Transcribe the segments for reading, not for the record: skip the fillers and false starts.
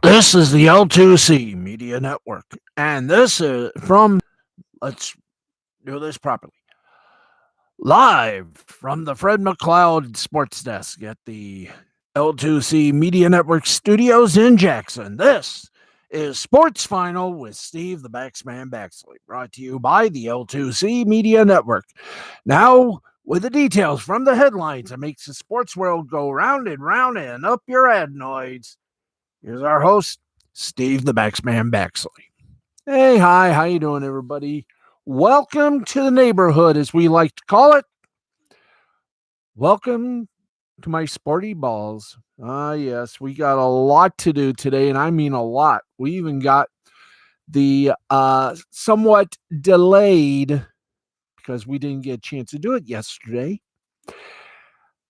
This is the L2C Media Network, and this is let's do this properly. Live from the Fred McLeod Sports Desk at the L2C Media Network studios in Jackson. This is Sports Final with Steve the Baxman Baxley, brought to you by the L2C Media Network. Now, with the details from the headlines that makes the sports world go round and up your adenoids, here's our host, Steve the Baxman Baxley. Hey, hi, how you doing, everybody? Welcome to the neighborhood, as we like to call it. Welcome to my sporty balls. Yes, we got a lot to do today, and I mean a lot. We even got the somewhat delayed, because we didn't get a chance to do it yesterday,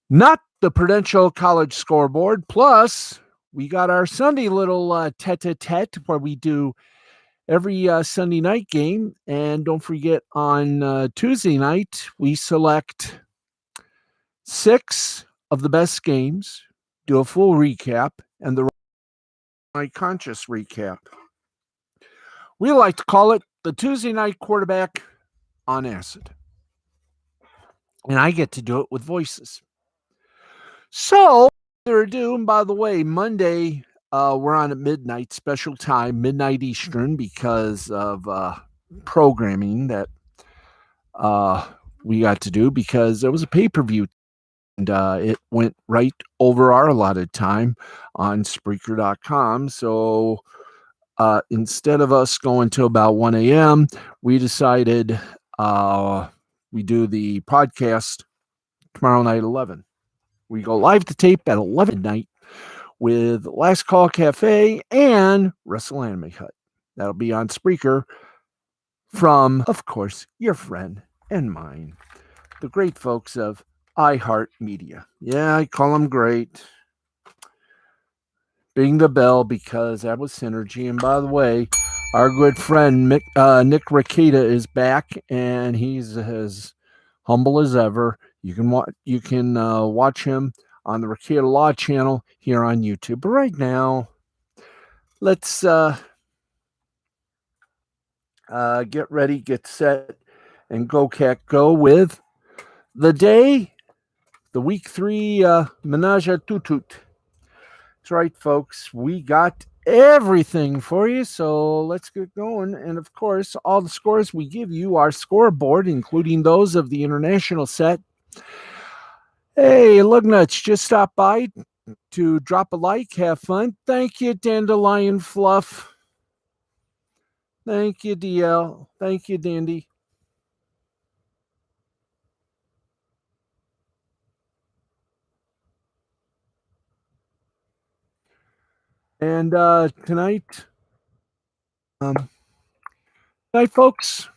not the Prudential College scoreboard. Plus, we got our Sunday little tete-a-tete where we do every Sunday night game. And don't forget, on Tuesday night, we select 6 of the best games, do a full recap, and the night conscious recap. We like to call it the Tuesday night quarterback on acid. And I get to do it with voices. So, without further ado, and by the way, Monday, we're on at midnight, special time, midnight Eastern, because of programming that we got to do, because there was a pay-per-view, and it went right over our allotted time on Spreaker.com. So instead of us going till about 1 a.m., we decided we do the podcast tomorrow night, 11. We go live to tape at 11 night with Last Call Cafe and Wrestle Anime Hut. That'll be on Spreaker from, of course, your friend and mine, the great folks of iHeartMedia. Yeah, I call them great. Bing the bell, because that was synergy. And by the way, our good friend Nick Ricada is back, and he's as humble as ever. You can watch him on the Ricada Law channel here on YouTube. But right now, let's get ready, get set, and go cat go with the day, the week 3 menage a tout. That's right, folks. We got everything for you, so let's get going. And of course, all the scores we give you are scoreboard, including those of the international set. Hey, Lugnuts, just stop by to drop a like, have fun. Thank you, Dandelion Fluff. Thank you, DL. Thank you, Dandy. And tonight, folks,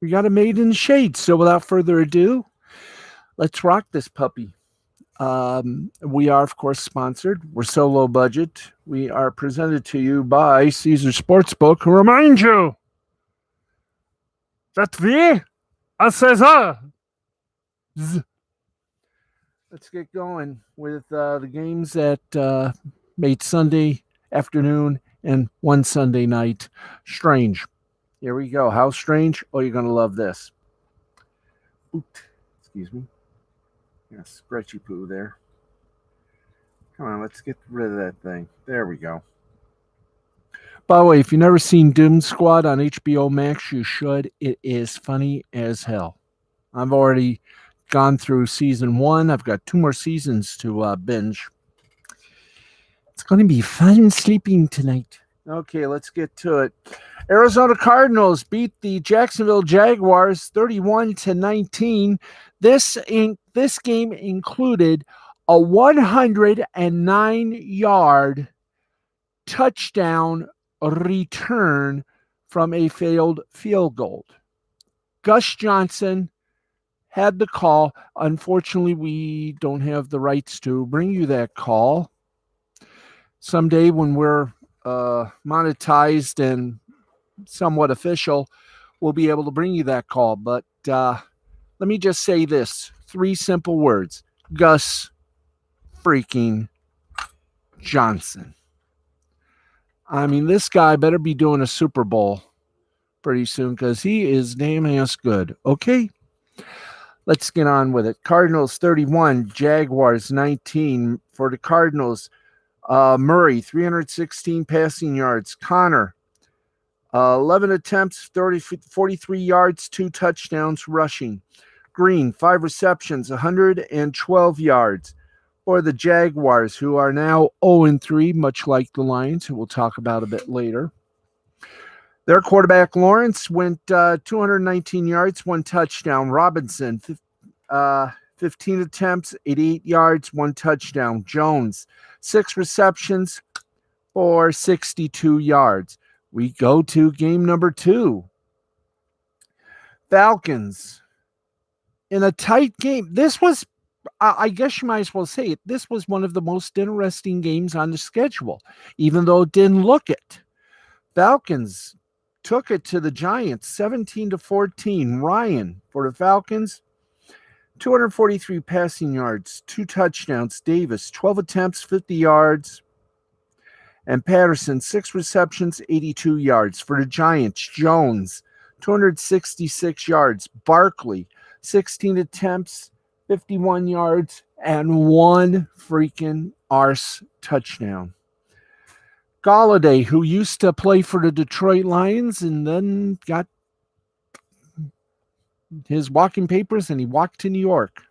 we got a Made in the Shade. So without further ado, let's rock this puppy. We are, of course, sponsored. We're so low budget. We are presented to you by Caesar Sportsbook, who remind you that we are Caesar. Let's get going with the games that made Sunday afternoon and one Sunday night strange. Here we go. How strange? Oh, you're going to love this. Excuse me. Yeah, scratchy poo there. Come on, let's get rid of that thing. There we go. By the way, if you've never seen Doom Squad on HBO Max, you should. It is funny as hell. I've already gone through season 1. I've got 2 more seasons to binge. It's going to be fun sleeping tonight. Okay, let's get to it. Arizona Cardinals beat the Jacksonville Jaguars 31-19. This game included a 109-yard touchdown return from a failed field goal. Gus Johnson had the call. Unfortunately, we don't have the rights to bring you that call. Someday when we're monetized and somewhat official, we'll be able to bring you that call. But let me just say this. 3 simple words. Gus freaking Johnson. I mean, this guy better be doing a Super Bowl pretty soon because he is damn ass good. Okay, let's get on with it. Cardinals 31, Jaguars 19. For the Cardinals, Murray 316 passing yards. Connor 11 attempts, 43 yards, 2 touchdowns rushing. Green 5 receptions, 112 yards. For the Jaguars, who are now 0-3, much like the Lions, who we'll talk about a bit later. Their quarterback, Lawrence, went 219 yards, 1 touchdown. Robinson, 15 attempts, 88 yards, 1 touchdown. Jones, 6 receptions for 62 yards. We go to game number 2. Falcons. In a tight game, this was, I guess you might as well say it, this was one of the most interesting games on the schedule, even though it didn't look it. Falcons took it to the Giants 17-14. Ryan for the Falcons, 243 passing yards, 2 touchdowns. Davis, 12 attempts, 50 yards. And Patterson, 6 receptions, 82 yards. For the Giants, Jones, 266 yards. Barkley, 16 attempts, 51 yards, and 1 freaking arse touchdown. Galladay, who used to play for the Detroit Lions and then got his walking papers and he walked to New York.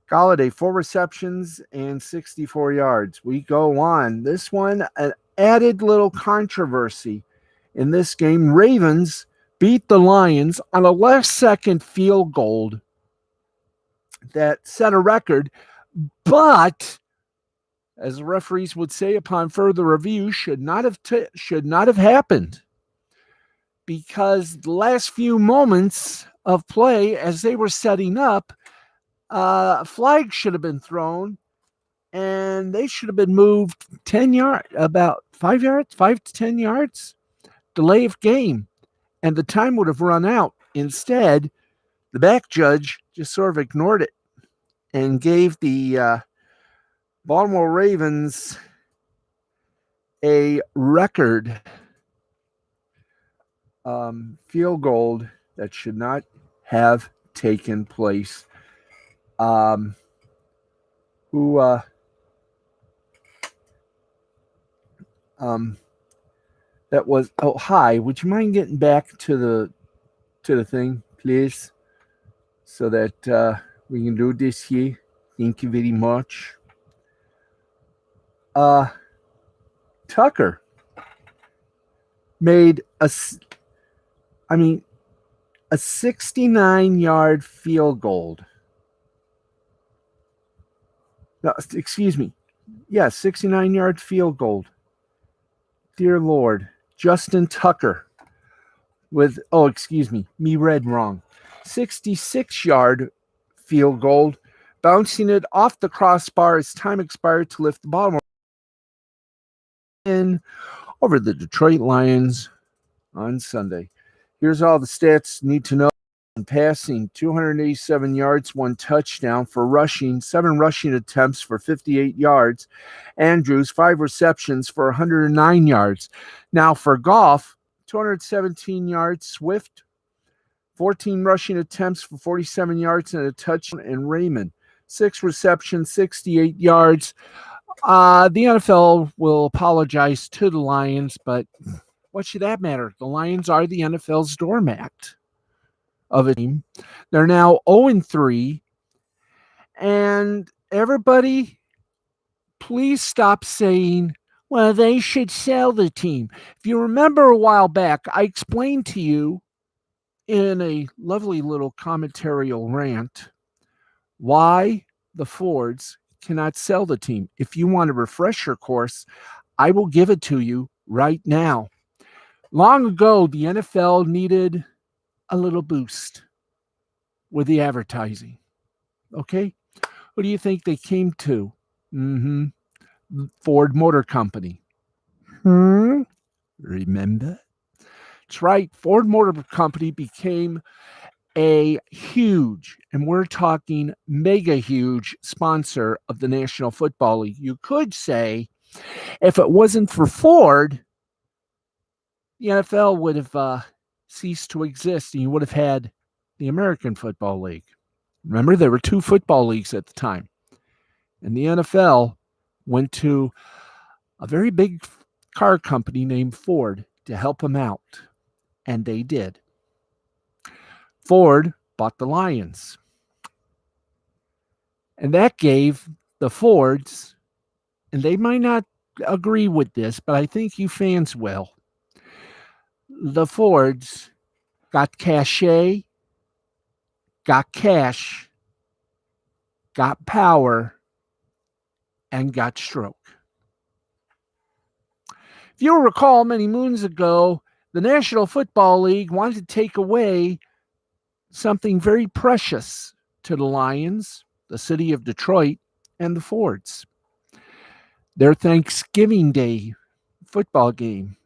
Galladay, 4 receptions and 64 yards. We go on. This one, an added little controversy in this game. Ravens beat the Lions on a last-second field goal that set a record, but, as the referees would say upon further review, should not have happened, because the last few moments of play, as they were setting up, a flag should have been thrown, and they should have been moved 10 yards, about 5 yards, 5 to 10 yards, delay of game, and the time would have run out. Instead, the back judge just sort of ignored it and gave the Baltimore Ravens a record field goal that should not have taken place. That was, oh, hi, would you mind getting back to the thing, please, so that we can do this here? Thank you very much. Tucker made a 69-yard field goal. No, excuse me. Yeah, 69-yard field goal. Dear Lord. Justin Tucker with, me read wrong. 66-yard field goal, bouncing it off the crossbar as time expired to lift the Baltimore in over the Detroit Lions on Sunday. Here's all the stats you need to know. Passing, 287 yards, 1 touchdown. For rushing, 7 rushing attempts for 58 yards. Andrews, 5 receptions for 109 yards. Now for Goff, 217 yards. Swift, 14 rushing attempts for 47 yards and a touchdown. And Raymond, 6 receptions, 68 yards. The NFL will apologize to the Lions, but what should that matter? The Lions are the NFL's doormat of a team. They're now 0-3. And everybody, please stop saying, well, they should sell the team. If you remember a while back, I explained to you in a lovely little commentarial rant why the Fords cannot sell the team. If you want a refresher course, I will give it to you right now. Long ago, the NFL needed a little boost with the advertising. Okay? Who do you think they came to? Ford Motor Company. Remember? That's right. Ford Motor Company became a huge, and we're talking mega huge, sponsor of the National Football League. You could say, if it wasn't for Ford, the NFL would have ceased to exist, and you would have had the American Football League. Remember, there were two football leagues at the time, and the NFL went to a very big car company named Ford to help them out, and they did. Ford bought the Lions, and that gave the Fords, and they might not agree with this, but I think you fans will. The Fords got cachet, got cash, got power, and got stroke. If you'll recall, many moons ago, the National Football League wanted to take away something very precious to the Lions, the city of Detroit, and the Fords. Their Thanksgiving Day football game.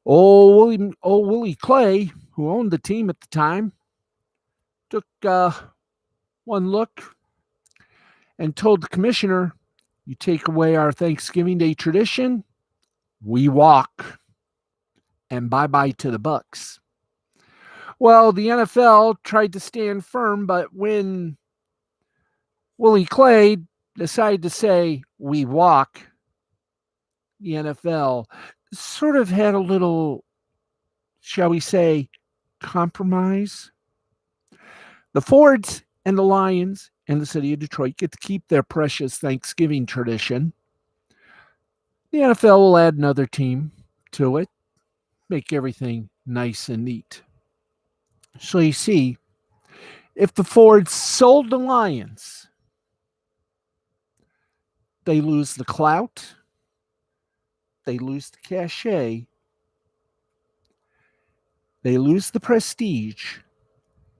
Old Willie Clay, who owned the team at the time, took one look and told the commissioner, "You take away our Thanksgiving Day tradition, we walk, and bye-bye to the Bucks." Well, the NFL tried to stand firm, but when Willie Clay decided to say, "We walk," the NFL sort of had a little, shall we say, compromise. The Fords and the Lions and the city of Detroit get to keep their precious Thanksgiving tradition. The NFL will add another team to it, make everything nice and neat. So you see, if the Fords sold the Lions, they lose the clout, they lose the cachet, they lose the prestige,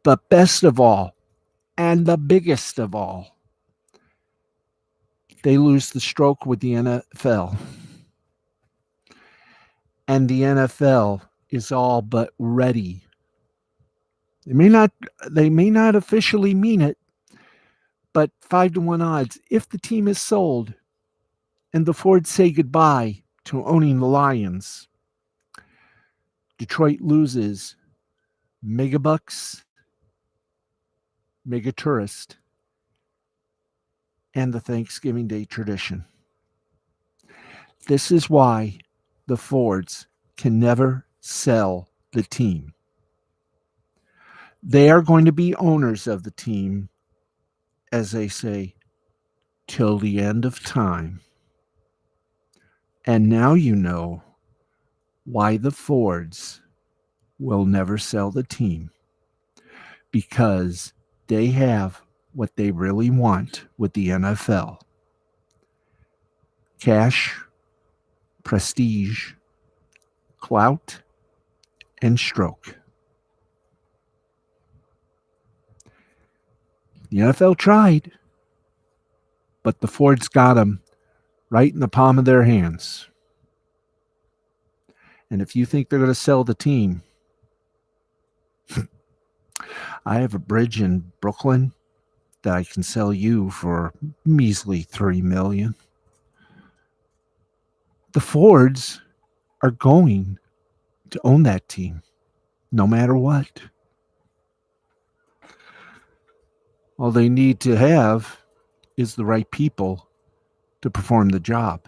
but best of all, and the biggest of all, they lose the stroke with the NFL. And the NFL is all but ready. They may not officially mean it, but 5-1 odds, if the team is sold and the Fords say goodbye to owning the Lions, Detroit loses megabucks, mega tourist, and the Thanksgiving Day tradition. This is why the Fords can never sell the team. They are going to be owners of the team, as they say, till the end of time. And now you know why the Fords will never sell the team. Because they have what they really want with the NFL: cash, prestige, clout, and stroke. The NFL tried, but the Fords got them right in the palm of their hands. And if you think they're going to sell the team, I have a bridge in Brooklyn that I can sell you for measly $3 million. The Fords are going to own that team, no matter what. All they need to have is the right people to perform the job.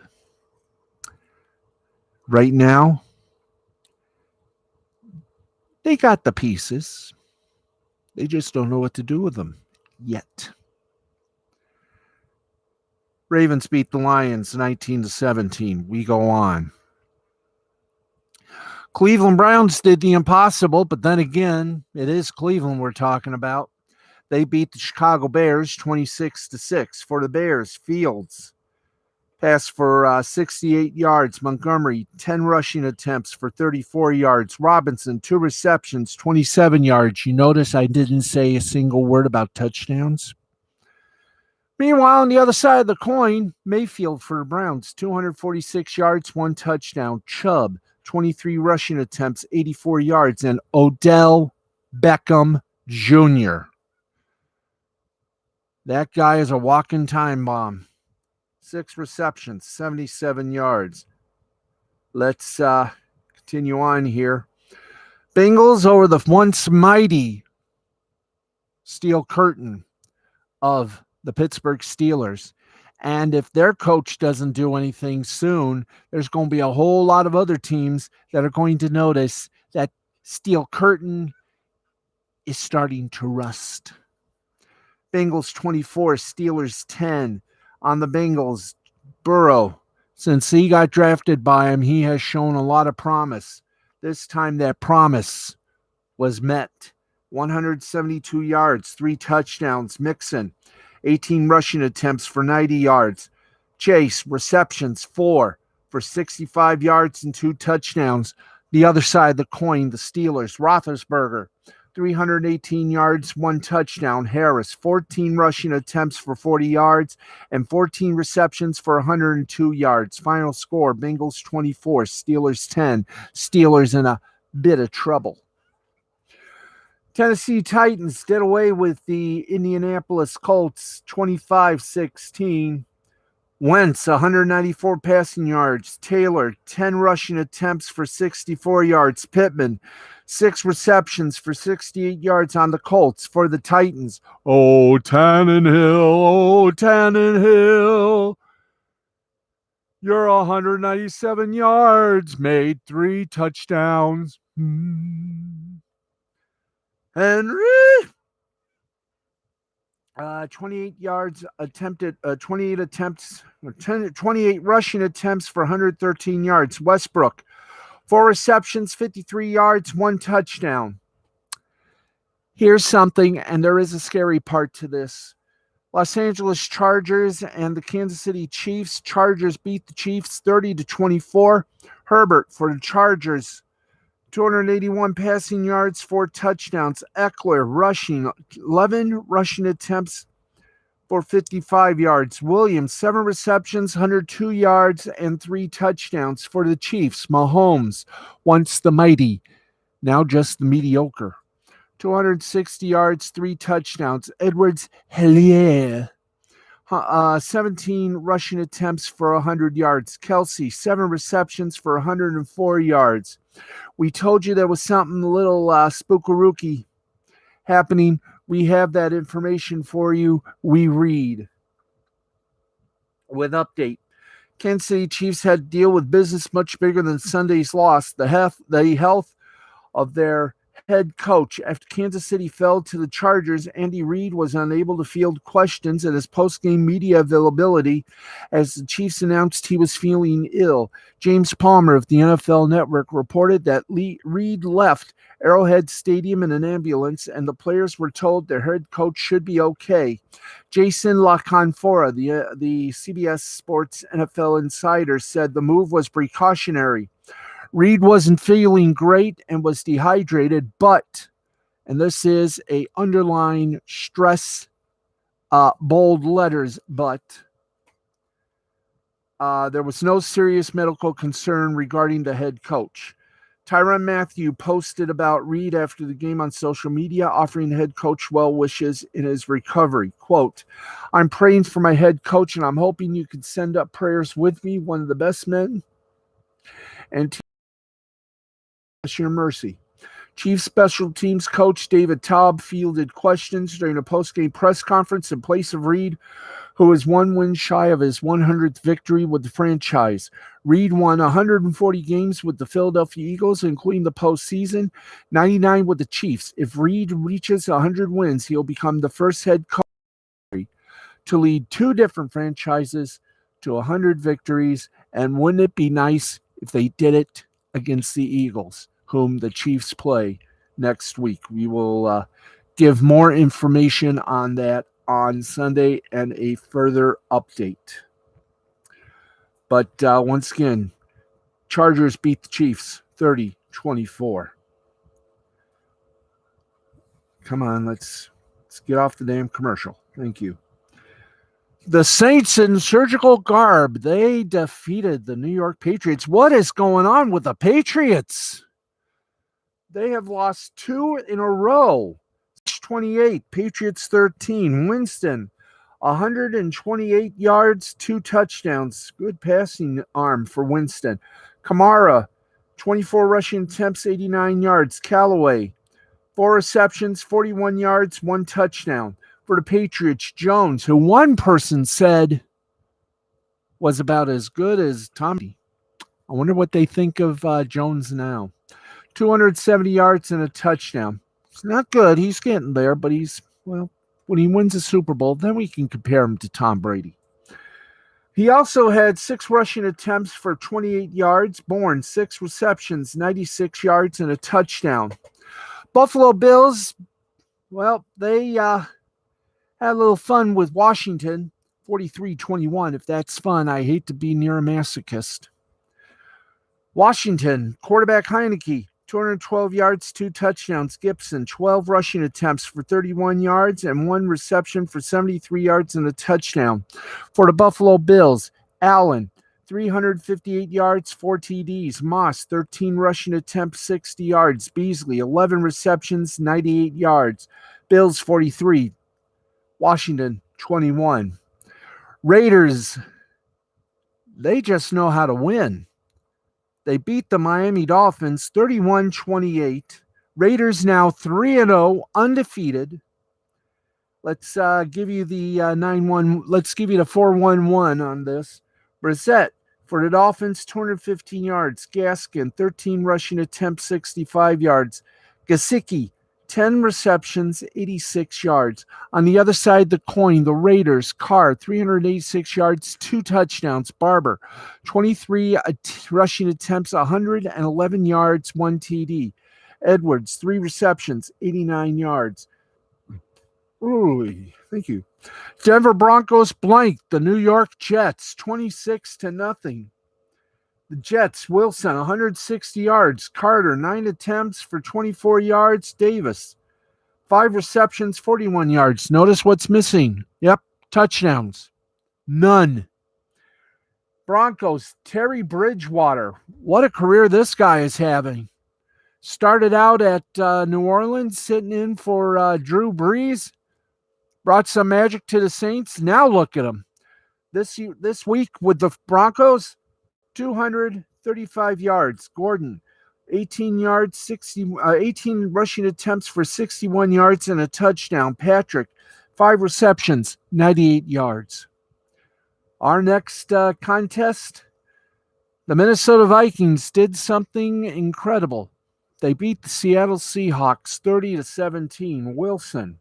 Right now, they got the pieces. They just don't know what to do with them yet. Ravens beat the Lions 19-17. We go on. Cleveland Browns did the impossible, but then again, it is Cleveland we're talking about. They beat the Chicago Bears 26-6. For the Bears, Fields passed for 68 yards. Montgomery, 10 rushing attempts for 34 yards. Robinson, 2 receptions, 27 yards. You notice I didn't say a single word about touchdowns? Meanwhile, on the other side of the coin, Mayfield for the Browns, 246 yards, 1 touchdown. Chubb, 23 rushing attempts, 84 yards. And Odell Beckham Jr. That guy is a walking time bomb. 6 receptions, 77 yards. Let's continue on here. Bengals over the once mighty steel curtain of the Pittsburgh Steelers. And if their coach doesn't do anything soon, there's going to be a whole lot of other teams that are going to notice that steel curtain is starting to rust. Bengals 24, Steelers 10. On the Bengals, Burrow, since he got drafted by him, he has shown a lot of promise. This time that promise was met. 172 yards, 3 touchdowns. Mixon, 18 rushing attempts for 90 yards. Chase, receptions, 4 for 65 yards and 2 touchdowns. The other side of the coin, the Steelers. Roethlisberger, 318 yards, 1 touchdown. Harris, 14 rushing attempts for 40 yards and 14 receptions for 102 yards. Final score, Bengals 24, Steelers 10. Steelers in a bit of trouble. Tennessee Titans did away with the Indianapolis Colts 25-16. Wentz, 194 passing yards. Taylor, 10 rushing attempts for 64 yards. Pittman, 6 receptions for 68 yards on the Colts. For the Titans, oh, Tannehill, you're 197 yards, made 3 touchdowns. Henry, 28 yards attempted, 28 attempts, 28 rushing attempts for 113 yards. Westbrook, 4 receptions, 53 yards, 1 touchdown. Here's something, and there is a scary part to this. Los Angeles Chargers and the Kansas City Chiefs. Chargers beat the Chiefs 30-24. Herbert for the Chargers, 281 passing yards, 4 touchdowns. Eckler rushing, 11 rushing attempts for 55 yards. Williams, 7 receptions, 102 yards, and 3 touchdowns for the Chiefs. Mahomes, once the mighty, now just the mediocre, 260 yards, 3 touchdowns. Edwards, Helaire, 17 rushing attempts for 100 yards. Kelsey, 7 receptions for 104 yards. We told you there was something a little spookarookie happening. We have that information for you. We read with update. Kansas City Chiefs had to deal with business much bigger than Sunday's loss. The health of their head coach. After Kansas City fell to the Chargers, Andy Reid was unable to field questions at his post-game media availability as the Chiefs announced he was feeling ill. James Palmer of the NFL Network reported that Reid left Arrowhead Stadium in an ambulance, and the players were told their head coach should be okay. Jason LaConfora, the CBS Sports NFL insider, said the move was precautionary. Reid wasn't feeling great and was dehydrated, but, and this is a underline stress, bold letters, but there was no serious medical concern regarding the head coach. Tyrann Mathieu posted about Reid after the game on social media, offering the head coach well wishes in his recovery. Quote, I'm praying for my head coach, and I'm hoping you can send up prayers with me, one of the best men, and your mercy. Chief Special Teams coach David Taub fielded questions during a post-game press conference in place of Reid, who is 1 win shy of his 100th victory with the franchise. Reid won 140 games with the Philadelphia Eagles, including the postseason, 99 with the Chiefs. If Reid reaches 100 wins, he'll become the first head coach to lead 2 different franchises to 100 victories. And wouldn't it be nice if they did it against the Eagles, whom the Chiefs play next week? We will give more information on that on Sunday and a further update. But once again, Chargers beat the Chiefs 30-24. Come on, let's get off the damn commercial. Thank you. The Saints in surgical garb, they defeated the New York Patriots. What is going on with the Patriots? They have lost 2 in a row. 28, Patriots 13. Winston, 128 yards, 2 touchdowns. Good passing arm for Winston. Kamara, 24 rushing attempts, 89 yards. Callaway, 4 receptions, 41 yards, 1 touchdown. For the Patriots, Jones, who one person said was about as good as Tommy. I wonder what they think of Jones now. 270 yards and a touchdown. It's not good. He's getting there, but when he wins a Super Bowl, then we can compare him to Tom Brady. He also had 6 rushing attempts for 28 yards. Bourne, 6 receptions, 96 yards, and a touchdown. Buffalo Bills, they had a little fun with Washington, 43-21. If that's fun, I hate to be near a masochist. Washington, quarterback Heineke, 212 yards, 2 touchdowns. Gibson, 12 rushing attempts for 31 yards and 1 reception for 73 yards and a touchdown. For the Buffalo Bills, Allen, 358 yards, 4 TDs. Moss, 13 rushing attempts, 60 yards. Beasley, 11 receptions, 98 yards. Bills, 43. Washington, 21. Raiders, they just know how to win. They beat the Miami Dolphins 31-28. Raiders now 3-0, undefeated. Let's give you the 9-1. Let's give you the 4-1-1 on this. Brissett for the Dolphins, 215 yards. Gaskin, 13 rushing attempts, 65 yards. Gesicki, 10 receptions, 86 yards. On the other side of the coin, the Raiders, Carr, 386 yards, 2 touchdowns. Barber, 23 rushing attempts, 111 yards, 1 TD. Edwards, 3 receptions, 89 yards. Ooh, thank you. Denver Broncos blanked the New York Jets, 26-0. The Jets, Wilson, 160 yards. Carter, 9 attempts for 24 yards. Davis, 5 receptions, 41 yards. Notice what's missing. Yep, touchdowns. None. Broncos, Terry Bridgewater. What a career this guy is having. Started out at New Orleans, sitting in for Drew Brees. Brought some magic to the Saints. Now look at him. This week with the Broncos, 235 yards. Gordon, 18 yards, 18 rushing attempts for 61 yards and a touchdown. Patrick, 5 receptions, 98 yards. Our next contest, the Minnesota Vikings did something incredible. They beat the Seattle Seahawks 30-17. Wilson,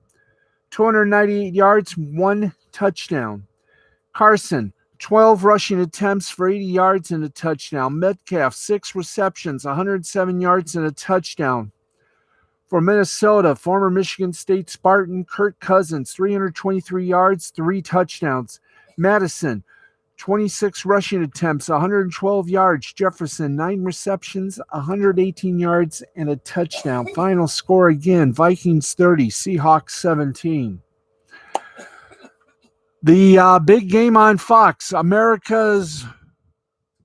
298 yards, 1 touchdown. Carson, 12 rushing attempts for 80 yards and a touchdown. Metcalf, 6 receptions, 107 yards and a touchdown. For Minnesota, former Michigan State Spartan Kirk Cousins, 323 yards, 3 touchdowns. Madison, 26 rushing attempts, 112 yards. Jefferson, 9 receptions, 118 yards and a touchdown. Final score again, Vikings 30, Seahawks 17. The big game on Fox, America's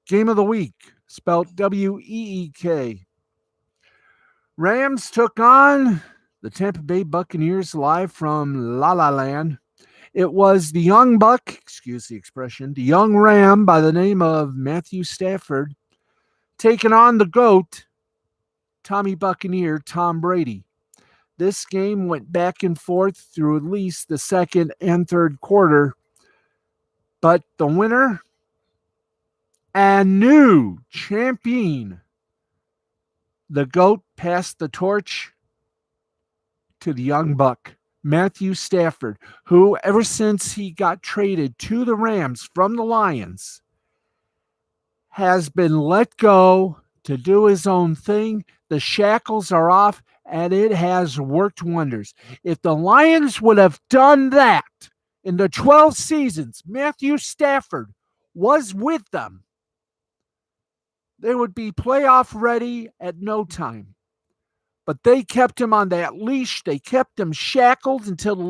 Game of the Week, spelled W-E-E-K. Rams took on the Tampa Bay Buccaneers live from La La Land. It was the young buck, excuse the expression, the young ram by the name of Matthew Stafford, taking on the GOAT, Tommy Buccaneer, Tom Brady. This game went back and forth through at least the second and third quarter. But the winner and new champion, the GOAT, passed the torch to the young buck, Matthew Stafford, who ever since he got traded to the Rams from the Lions has been let go to do his own thing. The shackles are off, and it has worked wonders. If the Lions would have done that in the 12 seasons Matthew Stafford was with them, they would be playoff ready at no time. But they kept him on that leash. They kept him shackled until the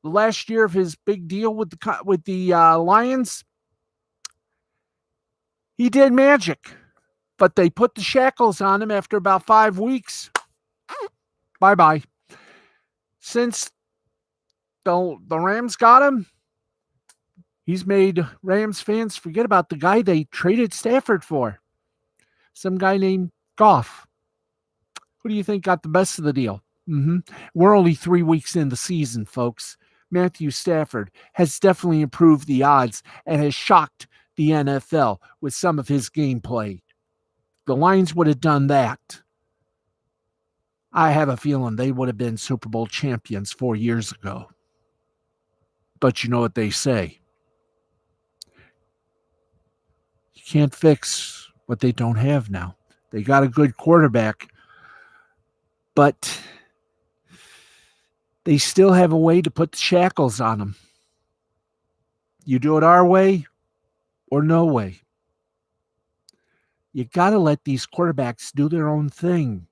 last year of his big deal with the Lions. He did magic, but they put the shackles on him after about 5 weeks. Bye-bye. Since the Rams got him, He's made Rams fans forget about the guy they traded Stafford for. Some guy named Goff. Who do you think got the best of the deal? We're only 3 weeks in the season, folks. Matthew Stafford has definitely improved the odds and has shocked the NFL with some of his gameplay. The Lions would have done that. I have a feeling they would have been Super Bowl champions 4 years ago. But you know what they say. You can't fix what they don't have now. They got a good quarterback, but they still have a way to put the shackles on them. You do it our way or no way. You got to let these quarterbacks do their own thing,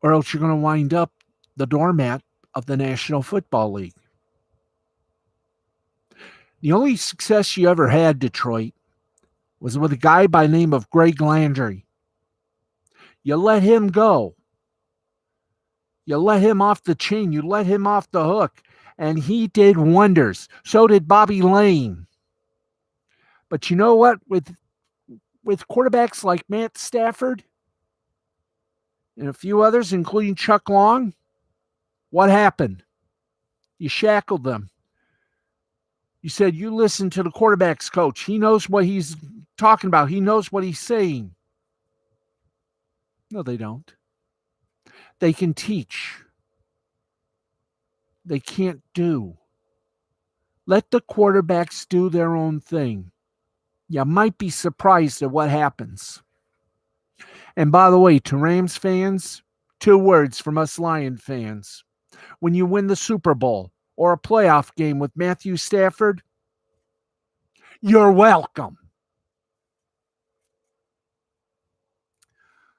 or else you're going to wind up the doormat of the National Football League. The only success you ever had, Detroit, was with a guy by the name of Greg Landry. You let him go. You let him off the chain. You let him off the hook. And he did wonders. So did Bobby Lane. But you know what? With quarterbacks like Matt Stafford and a few others, including Chuck Long, what happened? You shackled them. You said, you listen to the quarterback's coach. He knows what he's talking about. He knows what he's saying. No, they don't. They can teach. They can't do. Let the quarterbacks do their own thing. You might be surprised at what happens. And by the way, to Rams fans, 2 words from us Lion fans. When you win the Super Bowl or a playoff game with Matthew Stafford, you're welcome.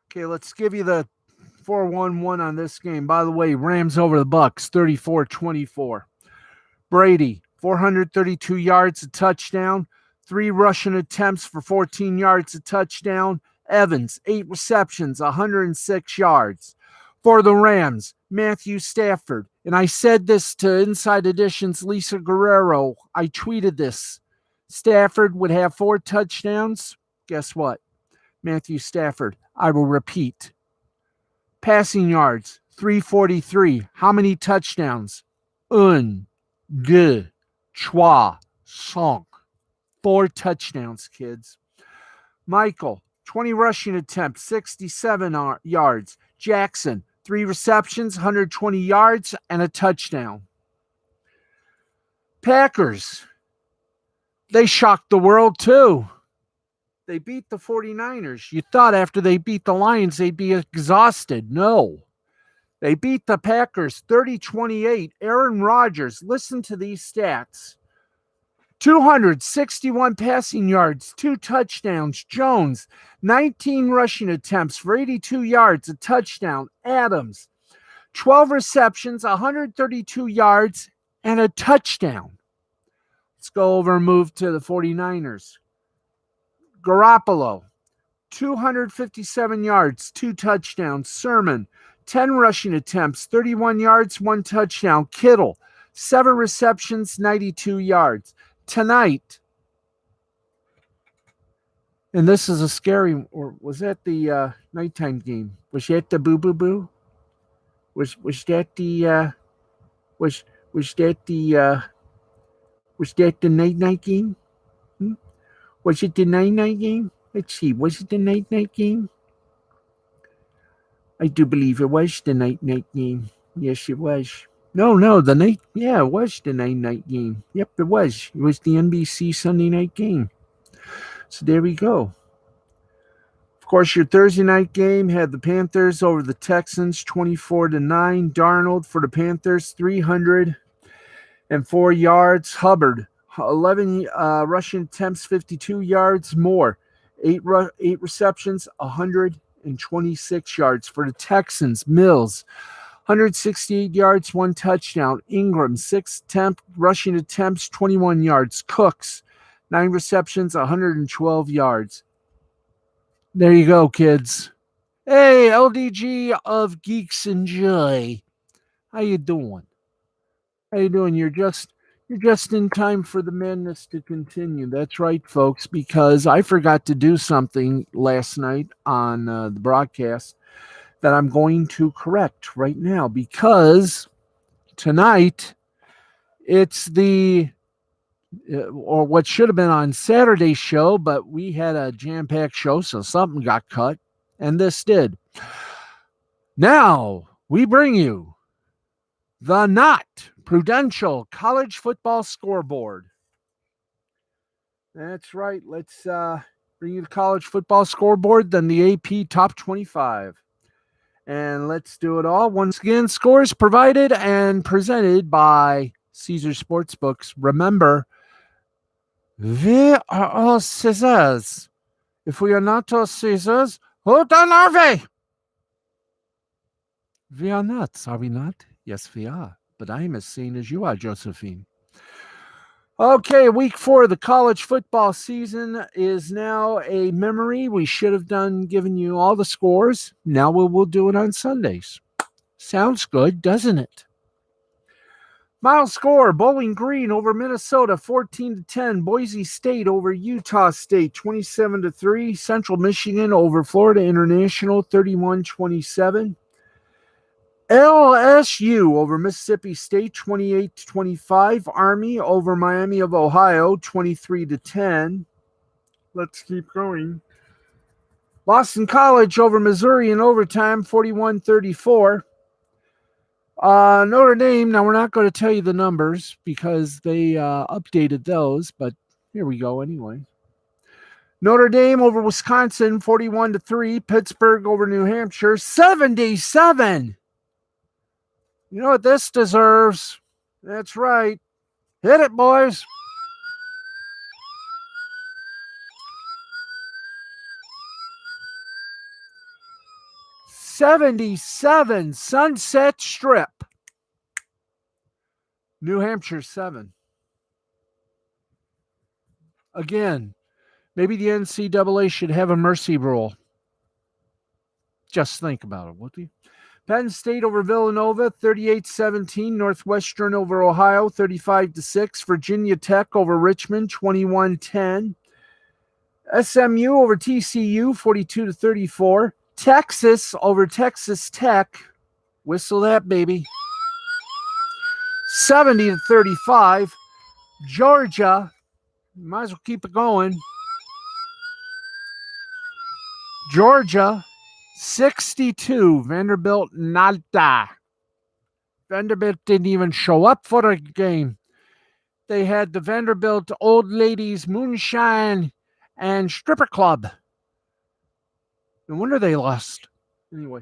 Okay, let's give you the 4-1-1 on this game. By the way, Rams over the Bucks, 34-24. Brady, 432 yards, a touchdown. 3 rushing attempts for 14 yards, a touchdown. Evans, 8 receptions, 106 yards. For the Rams, Matthew Stafford. And I said this to Inside Edition's Lisa Guerrero. I tweeted this. Stafford would have 4 touchdowns. Guess what? Matthew Stafford, I will repeat. Passing yards, 343. How many touchdowns? 1, 2, 3, 5. 4 touchdowns, kids. Michael, 20 rushing attempts, 67 yards. Jackson, 3 receptions, 120 yards, and a touchdown. Packers, they shocked the world too. They beat the 49ers. You thought after they beat the Lions, they'd be exhausted. No. They beat the Packers 30-28. Aaron Rodgers, listen to these stats. 261 passing yards, 2 touchdowns. Jones, 19 rushing attempts for 82 yards, a touchdown. Adams, 12 receptions, 132 yards, and a touchdown. Let's go over and move to the 49ers. Garoppolo, 257 yards, 2 touchdowns. Sermon, 10 rushing attempts, 31 yards, 1 touchdown. Kittle, 7 receptions, 92 yards. Tonight, and this is a scary, or was that the nighttime game? Was that the boo-boo-boo? Was that the night-night game? Was it the night-night game? Let's see. Was it the night-night game? I do believe it was the night-night game. Yes, it was. No, it was the night-night game. Yep, it was. It was the NBC Sunday night game. So there we go. Of course, your Thursday night game had the Panthers over the Texans, 24-9. Darnold for the Panthers, 304 yards. Hubbard, 11 rushing attempts, 52 yards more. 8 receptions, 126 yards. For the Texans, Mills, 168 yards, 1 touchdown. Ingram, 6 rushing attempts, 21 yards. Cooks, 9 receptions, 112 yards. There you go, kids. Hey, LDG of Geeks and Joy. How you doing? You're just You're just in time for the madness to continue. That's right, folks, because I forgot to do something last night on the broadcast that I'm going to correct right now because tonight it's or what should have been on Saturday's show, but we had a jam-packed show, so something got cut, and this did. Now we bring you the Not Prudential College Football Scoreboard. That's right. Let's bring you the college football scoreboard, then the AP Top 25. And let's do it all. Once again, scores provided and presented by Caesar Sportsbooks. Remember, we are all Caesars. If we are not all Caesars, who are we? We are not, are we not? Yes, we are. But I am as sane as you are, Josephine. Okay, week 4 of the college football season is now a memory. We should have given you all the scores. Now we'll do it on Sundays. Sounds good, doesn't it? Final score, Bowling Green over Minnesota, 14-10. Boise State over Utah State, 27-3. Central Michigan over Florida International, 31-27. LSU over Mississippi State, 28-25. Army over Miami of Ohio, 23-10. Let's keep going. Boston College over Missouri in overtime, 41-34. Notre Dame, now we're not going to tell you the numbers because they updated those, but here we go anyway. Notre Dame over Wisconsin, 41-3. Pittsburgh over New Hampshire, 77. You know what this deserves? That's right. Hit it, boys. $77 Sunset Strip. New Hampshire 7. Again, maybe the NCAA should have a mercy rule. Just think about it, would you? Penn State over Villanova, 38-17. Northwestern over Ohio, 35-6. Virginia Tech over Richmond, 21-10. SMU over TCU, 42-34. Texas over Texas Tech. Whistle that, baby. 70-35. Georgia, might as well keep it going. Georgia, 62. Vanderbilt, nada. Vanderbilt didn't even show up for the game. They had the Vanderbilt Old Ladies Moonshine and Stripper Club. No wonder they lost. Anyway.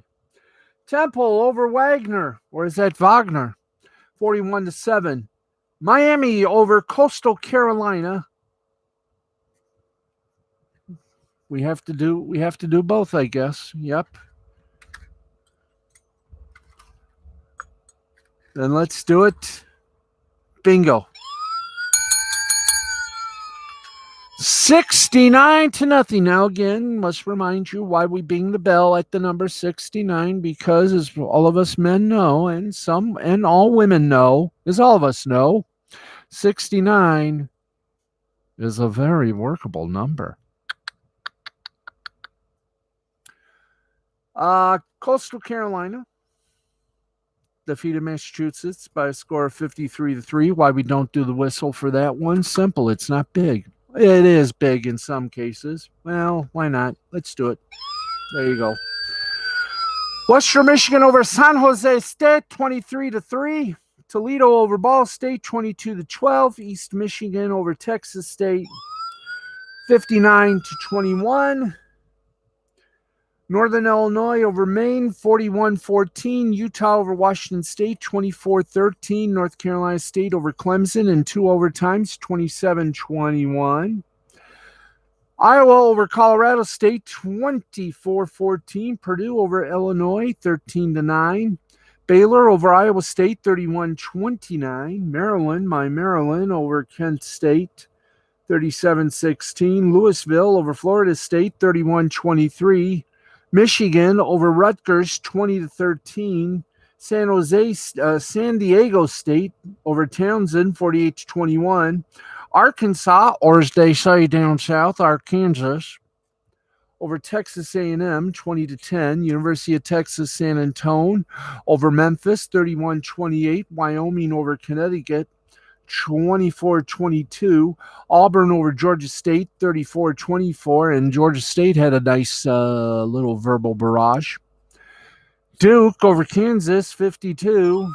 Temple over Wagner. Or is that Wagner? 41-7. Miami over Coastal Carolina. We have to do both, I guess. Yep. Then let's do it. Bingo. 69-0. Now again, must remind you why we bing the bell at the number 69, because as all of us men know, and all women know, as all of us know, 69 is a very workable number. Coastal Carolina defeated Massachusetts by a score of 53-3. Why we don't do the whistle for that one? Simple. It's not big. It is big in some cases. Well, why not? Let's do it. There you go. Western Michigan over San Jose State, 23-3. Toledo over Ball State, 22-12. East Michigan over Texas State, 59-21. Northern Illinois over Maine, 41-14. Utah over Washington State, 24-13. North Carolina State over Clemson in 2 overtimes, 27-21. Iowa over Colorado State, 24-14. Purdue over Illinois, 13-9. Baylor over Iowa State, 31-29. Maryland, my Maryland, over Kent State, 37-16. Louisville over Florida State, 31-23. Michigan over Rutgers, 20-13. San Diego State over Townsend, 48-21. Arkansas, or as they say down south, Arkansas, over Texas A&M, 20-10. University of Texas San Antonio over Memphis, 31-28. Wyoming over Connecticut, 24-22. Auburn over Georgia State, 34-24. And Georgia State had a nice little verbal barrage. Duke over Kansas, 52-33.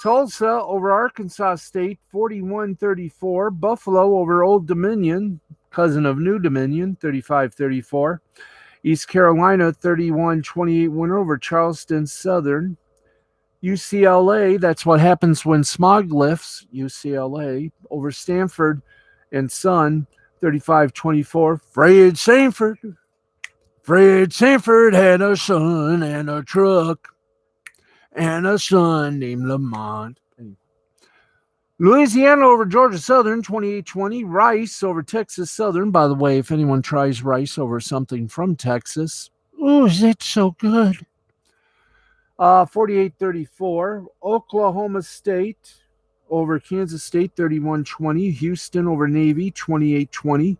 Tulsa over Arkansas State, 41-34. Buffalo over Old Dominion, cousin of New Dominion, 35-34. East Carolina, 31-28 winner over Charleston Southern. UCLA, that's what happens when smog lifts. UCLA over Stanford and Sun, 35-24. Fred Sanford had a son and a truck and a son named Lamont. Louisiana over Georgia Southern, 28-20. Rice over Texas Southern. By the way, if anyone tries Rice over something from Texas, oh, is it so good? 48-34. Oklahoma State over Kansas State, 31-20. Houston over Navy, 28-20.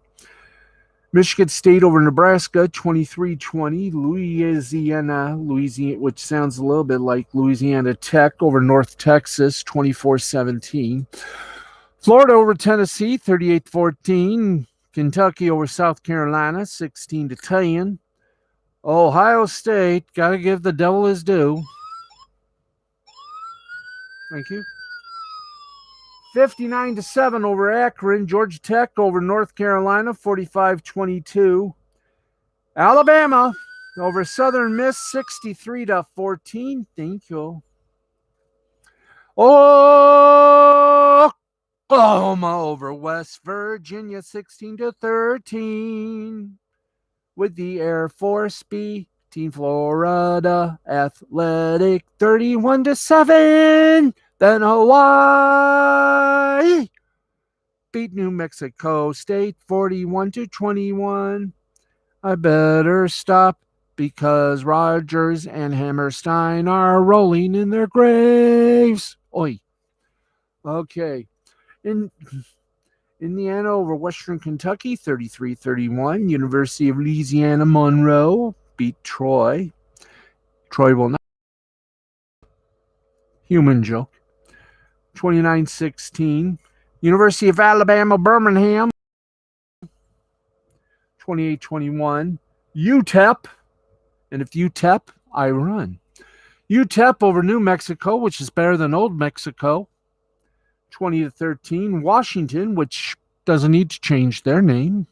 Michigan State over Nebraska, 23-20. Louisiana, which sounds a little bit like Louisiana Tech over North Texas, 24-17. Florida over Tennessee, 38-14. Kentucky over South Carolina, 16-10. Ohio State, got to give the devil his due. Thank you. 59-7 over Akron. Georgia Tech over North Carolina, 45-22. Alabama over Southern Miss, 63-14. Thank you. Oklahoma over West Virginia, 16-13. With the Air Force B, Team Florida Athletic, 31-7. Then Hawaii beat New Mexico State, 41-21. I better stop because Rogers and Hammerstein are rolling in their graves. Oi. Okay. Indiana over Western Kentucky, 33-31. University of Louisiana Monroe beat Troy. Troy will not. Human joke. 29-16. University of Alabama Birmingham, 28-21. UTEP, and if UTEP, I run. UTEP over New Mexico, which is better than Old Mexico, 20-13. Washington, which doesn't need to change their name.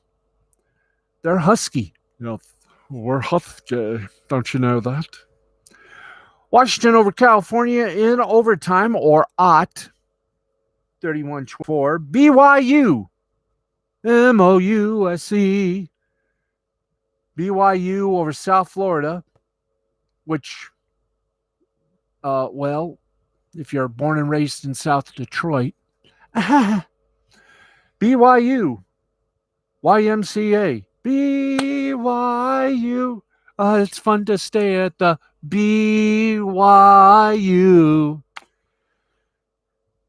They're Husky. We're Husky. Don't you know that? Washington over California in overtime, or OT, 31-24. BYU, MOUSC. BYU over South Florida, which, well, if you're born and raised in South Detroit, BYU, YMCA, BYU. It's fun to stay at the BYU.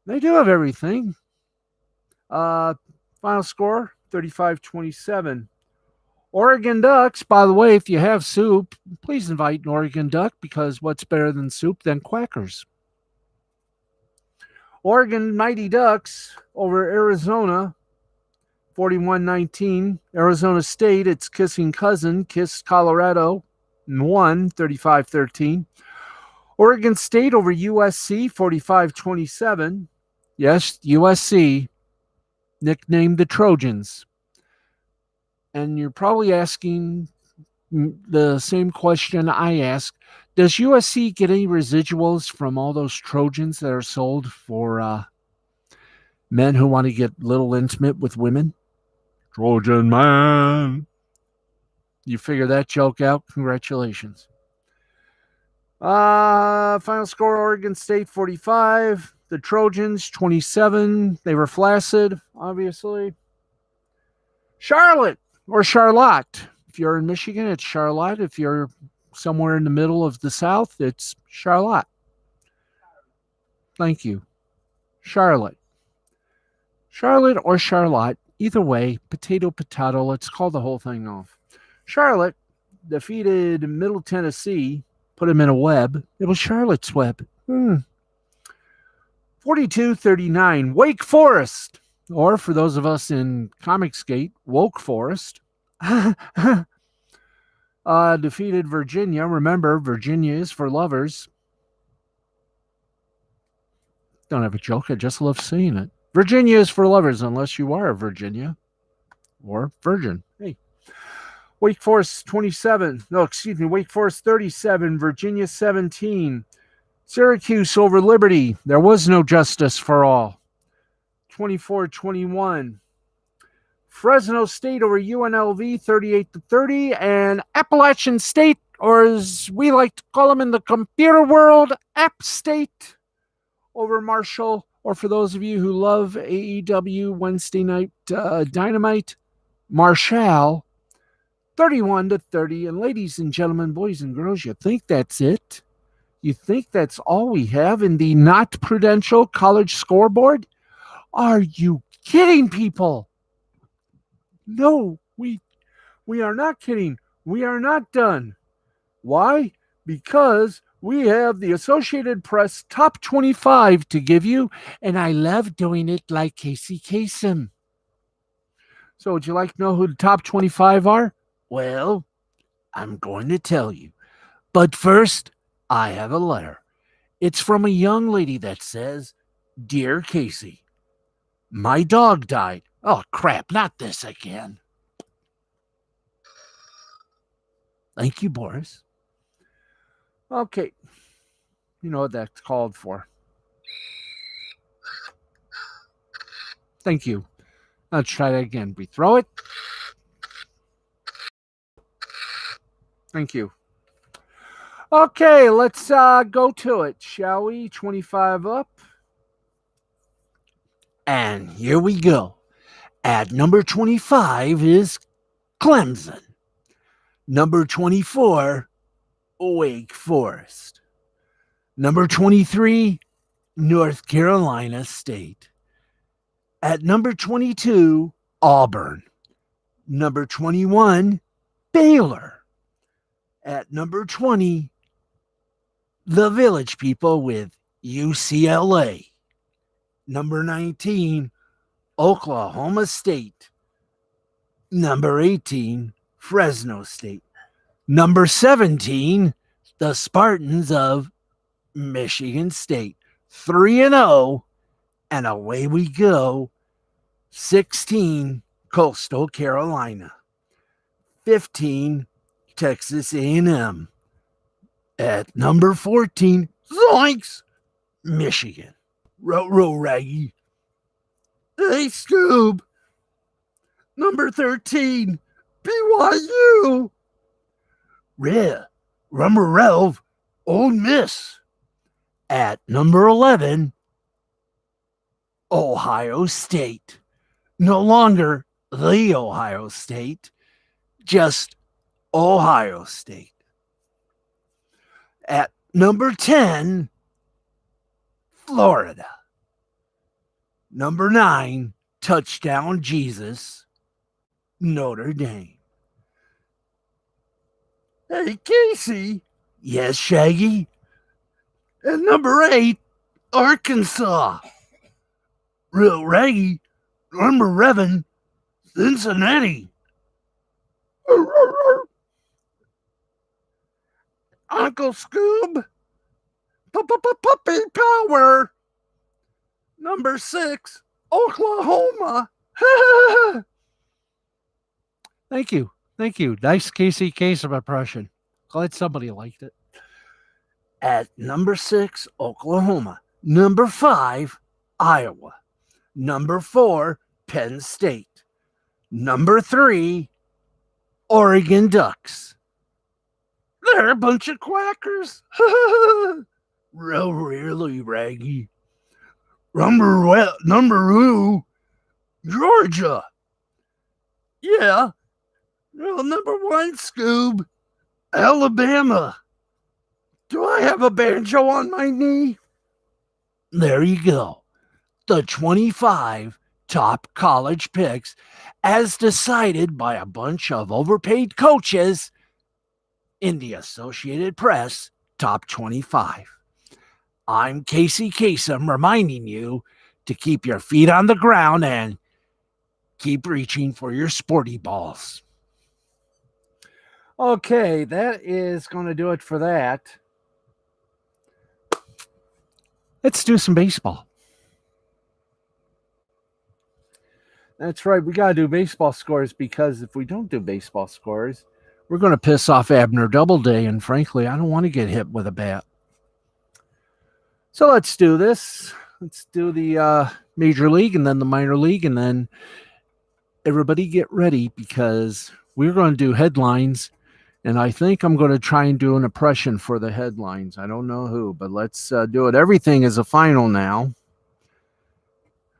They do have everything. Final score, 35-27. Oregon Ducks, by the way, if you have soup, please invite an Oregon Duck, because what's better than soup than quackers? Oregon Mighty Ducks over Arizona, 41-19. Arizona State, its kissing cousin, kissed Colorado and won, 35-13. Oregon State over USC, 45-27. Yes, USC, nicknamed the Trojans. And you're probably asking the same question I ask. Does USC get any residuals from all those Trojans that are sold for men who want to get a little intimate with women? Trojan man. You figure that joke out? Congratulations. Final score, Oregon State 45. The Trojans 27. They were flaccid, obviously. Charlotte or Charlotte. If you're in Michigan, it's Charlotte. If you're somewhere in the middle of the South, it's Charlotte. Thank you. Charlotte. Charlotte or Charlotte, either way, potato, potato, let's call the whole thing off. Charlotte defeated Middle Tennessee, put him in a web. It was Charlotte's web. 42-39, Wake Forest, or for those of us in Comicsgate, Woke Forest, defeated Virginia. Remember, Virginia is for lovers. Don't have a joke. I just love saying it. Virginia is for lovers unless you are a Virginia or virgin. Hey. Wake Forest 27. No, excuse me. Wake Forest 37. Virginia 17. Syracuse over Liberty. There was no justice for all. 24-21. Fresno State over UNLV 38-30. And Appalachian State, or as we like to call them in the computer world, App State over Marshall, or for those of you who love AEW Wednesday Night Dynamite, Marshall, 31-30. And ladies and gentlemen, boys and girls, you think that's it? You think that's all we have in the not prudential college scoreboard? Are you kidding, people? No, we are not kidding. We are not done. Why? Because we have the Associated Press Top 25 to give you, and I love doing it like Casey Kasem. So would you like to know who the top 25 are? Well, I'm going to tell you. But first, I have a letter. It's from a young lady that says, "Dear Casey, my dog died." Oh, crap, not this again. Thank you, Boris. Okay. You know what that's called for. Thank you. Let's try that again. We throw it. Thank you. Okay, let's go to it, shall we? 25 up. And here we go. At number 25 is Clemson. Number 24, Wake Forest. Number 23, North Carolina State. At number 22, Auburn. Number 21, Baylor. At number 20, the Village People with UCLA. Number 19, Oklahoma State. Number 18, Fresno State. Number 17, the Spartans of Michigan State. 3-0, and away we go. 16, Coastal Carolina. 15, Texas A&M. At number 14, zoinks, Michigan. Row, Raggy. Hey, Scoob. Number 13, BYU. Rummer Rev, Ole Miss. At number 11, Ohio State. No longer the Ohio State, just Ohio State. At number 10, Florida. Number 9, Touchdown Jesus, Notre Dame. Hey, Casey. Yes, Shaggy. At number 8, Arkansas. Real Raggy, number 11, Cincinnati. Uncle Scoob, puppy power. Number 6, Oklahoma. Thank you. Nice Casey Kasem impression. Glad somebody liked it. At number 6, Oklahoma. Number 5, Iowa. Number 4, Penn State. Number 3, Oregon Ducks. They're a bunch of quackers. Really, Raggy. Number 2, Georgia. Yeah. Well, number 1, Scoob, Alabama. Do I have a banjo on my knee? There you go. The 25 top college picks, as decided by a bunch of overpaid coaches in the Associated Press Top 25. I'm Casey Kasem reminding you to keep your feet on the ground and keep reaching for your sporty balls. Okay, that is going to do it for that. Let's do some baseball. That's right. We got to do baseball scores, because if we don't do baseball scores, we're going to piss off Abner Doubleday. And frankly, I don't want to get hit with a bat. So let's do this. Let's do the major league and then the minor league. And then everybody get ready, because we're going to do headlines. And I think I'm going to try and do an impression for the headlines. I don't know who, but let's do it. Everything is a final now.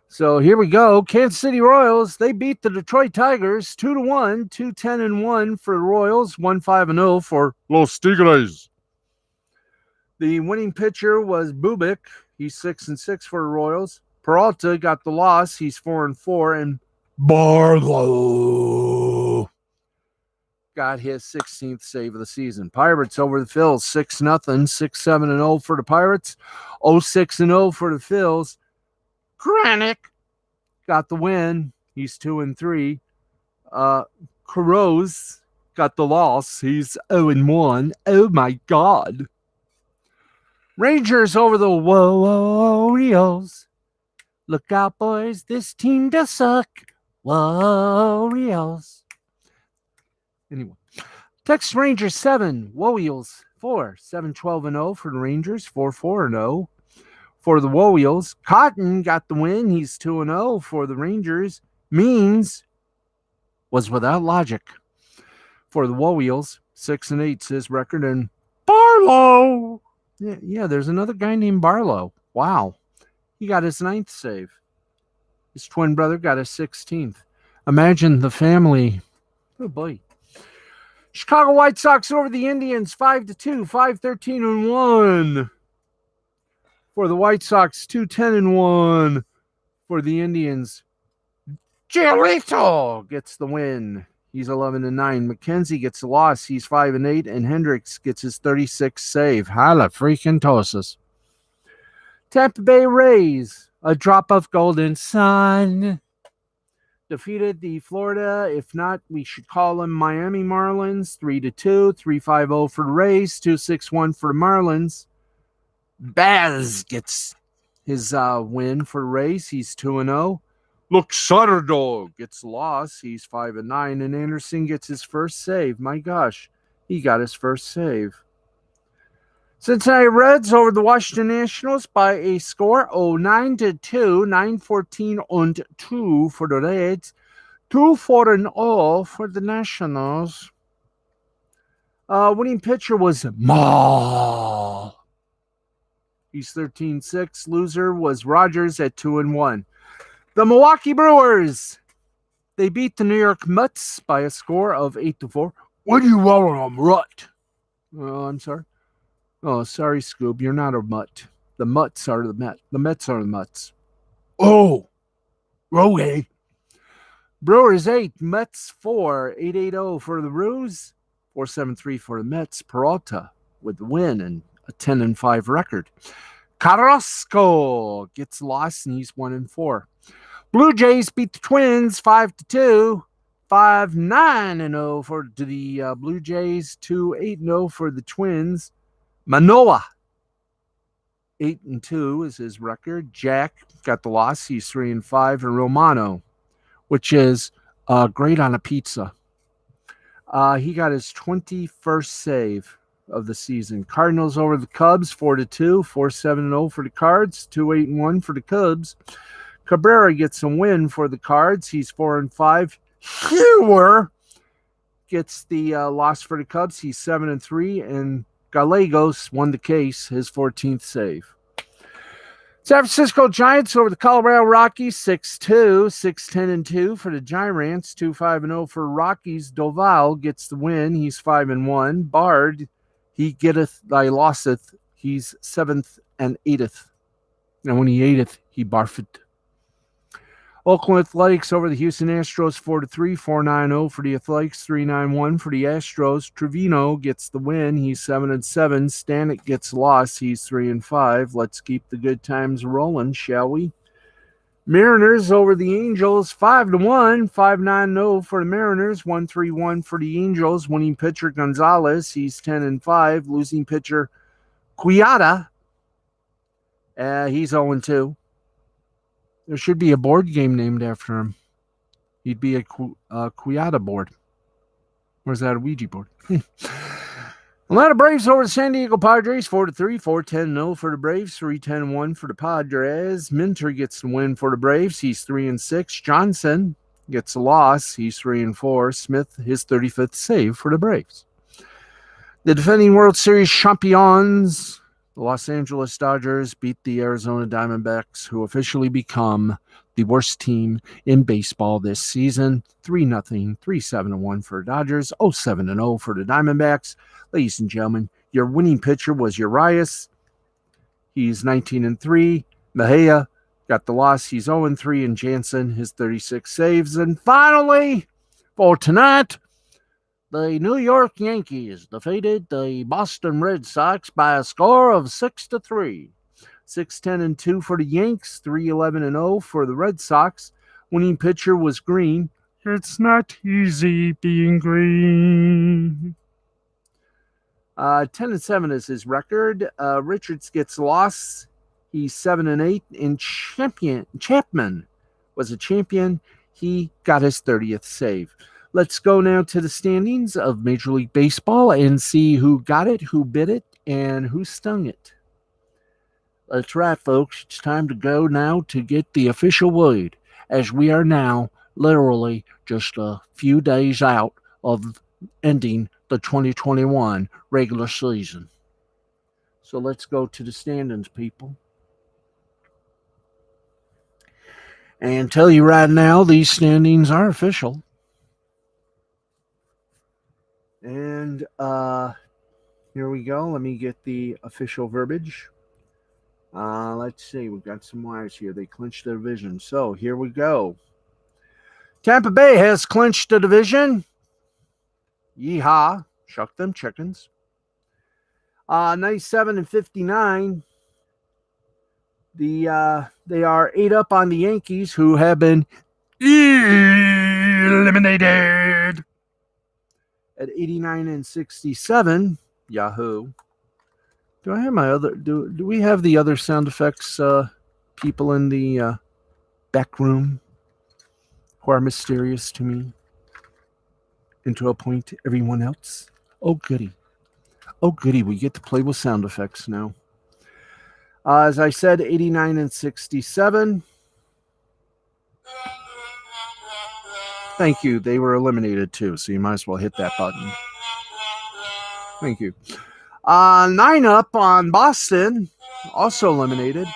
So here we go. Kansas City Royals, they beat the Detroit Tigers 2-1, 2-10-1 for the Royals, 1-5-0 for Los Tigres. The winning pitcher was Bubic. He's 6-6 for the Royals. Peralta got the loss. He's 4-4, and Barlow got his 16th save of the season. Pirates over the Phils, 6-0, 6-7-0 for the Pirates, 0-6-0 for the Phils. Granick got the win. He's 2-3. Caroz got the loss. He's 0-1. Oh my God. Rangers over the Warriors. Look out, boys. This team does suck. Warriors. Anyway. Texas Rangers 7. Warriors 4. 7-12-0 for the Rangers. 4-4-0. For the Warriors. Cotton got the win. He's 2-0 for the Rangers. Means was without logic for the Warriors. 6-8 is his record. And Barlow. Yeah, there's another guy named Barlow. Wow. He got his 9th save. His twin brother got his 16th. Imagine the family. Oh, boy. Chicago White Sox over the Indians 5-2, 5-13-1. For the White Sox, 2-10-1 for the Indians. Giolito gets the win. He's 11-9. McKenzie gets the loss. He's 5-8. And Hendricks gets his 36th save. Hala freaking tosses. Tampa Bay Rays, a drop of golden sun, defeated the Florida, if not, we should call them Miami Marlins, 3-2, 3-5-0 for the Rays, 2-6-1 for the Marlins. Baz gets his win for the Rays. He's 2-0. Look, Sutterdog gets lost. He's 5-9. And Anderson gets his first save. My gosh, he got his first save. Cincinnati Reds over the Washington Nationals by a score 9-2, 9-14-2 for the Reds, 2-4-0 for the Nationals. Winning pitcher was Maul. He's 13-6. Loser was Rogers at 2-1. The Milwaukee Brewers, they beat the New York Mets by a score of 8-4. What do you want on Mutt? Oh, I'm sorry. Oh, sorry, Scoob. You're not a mutt. The Mutts are the Mets. The Mets are the Mutts. Oh, okay. Brewers 8, Mets 4, 8-8-0 for the Brews, 4-7-3 for the Mets. Peralta with the win and a 10-5 record. Carrasco gets lost and he's 1-4. Blue Jays beat the Twins 5-2, 5-9-0 for the Blue Jays, 2-8-0 for the Twins. Manoah, 8-2 is his record. Jack got the loss. He's 3-5. And Romano, which is great on a pizza. He got his 21st save of the season. Cardinals over the Cubs, 4-2, 4-7-0 for the Cards, 2-8-1 for the Cubs. Cabrera gets a win for the Cards. He's 4-5. Hewer gets the loss for the Cubs. He's 7-3, and Gallegos won the case, his 14th save. San Francisco Giants over the Colorado Rockies, 6-2, 6-10-2 for the Giants, 2-5-0 for Rockies. Doval gets the win. He's 5-1. Bard, he getteth thy losseth. He's 7th and 8th. And when he 8th, he barfed. Oakland Athletics over the Houston Astros, 4-3, 4-9-0 for the Athletics, 3-9-1 for the Astros. Trevino gets the win. He's 7-7. Stanek gets lost. He's 3-5. Let's keep the good times rolling, shall we? Mariners over the Angels, 5-1, 5-9-0 for the Mariners, 1-3-1 for the Angels. Winning pitcher Gonzalez, he's 10-5. Losing pitcher Quiada, he's 0-2. There should be a board game named after him. He'd be a Quiada board. Or is that a Ouija board? Atlanta Braves over the San Diego Padres, 4-3, 4-10-0 for the Braves, 3-10-1 for the Padres. Minter gets the win for the Braves. He's 3-6. Johnson gets a loss. He's 3-4. Smith, his 35th save for the Braves. The defending World Series champions, the Los Angeles Dodgers, beat the Arizona Diamondbacks, who officially become the worst team in baseball this season. 3-0, 3-7-1 for the Dodgers, 0-7-0 for the Diamondbacks. Ladies and gentlemen, your winning pitcher was Urias. He's 19-3. Mejia got the loss. He's 0-3. And Jansen, his 36 saves. And finally, for tonight, the New York Yankees defeated the Boston Red Sox by a score of 6-3. 6-10-2 for the Yanks, 3-11-0 for the Red Sox. Winning pitcher was Green. It's not easy being green. 10-7 is his record. Richards gets lost. He's 7-8. And Chapman was a champion. He got his 30th save. Let's go now to the standings of Major League Baseball and see who got it, who bit it, and who stung it. That's right, folks. It's time to go now to get the official word, as we are now literally just a few days out of ending the 2021 regular season. So let's go to the standings, people. And tell you right now, these standings are official. And here we go. Let me get the official verbiage. Let's see. We've got some wires here. They clinched the division. So here we go. Tampa Bay has clinched the division. Yeehaw. Shuck them chickens. 97-59. They are 8 up on the Yankees, who have been eliminated. At 89-67, Yahoo. Do I have my other? Do we have the other sound effects people in the back room who are mysterious to me and to a point to everyone else? Oh goody, we get to play with sound effects now. As I said, 89-67. Thank you. They were eliminated too, so you might as well hit that button. Thank you. 9 up on Boston, also eliminated.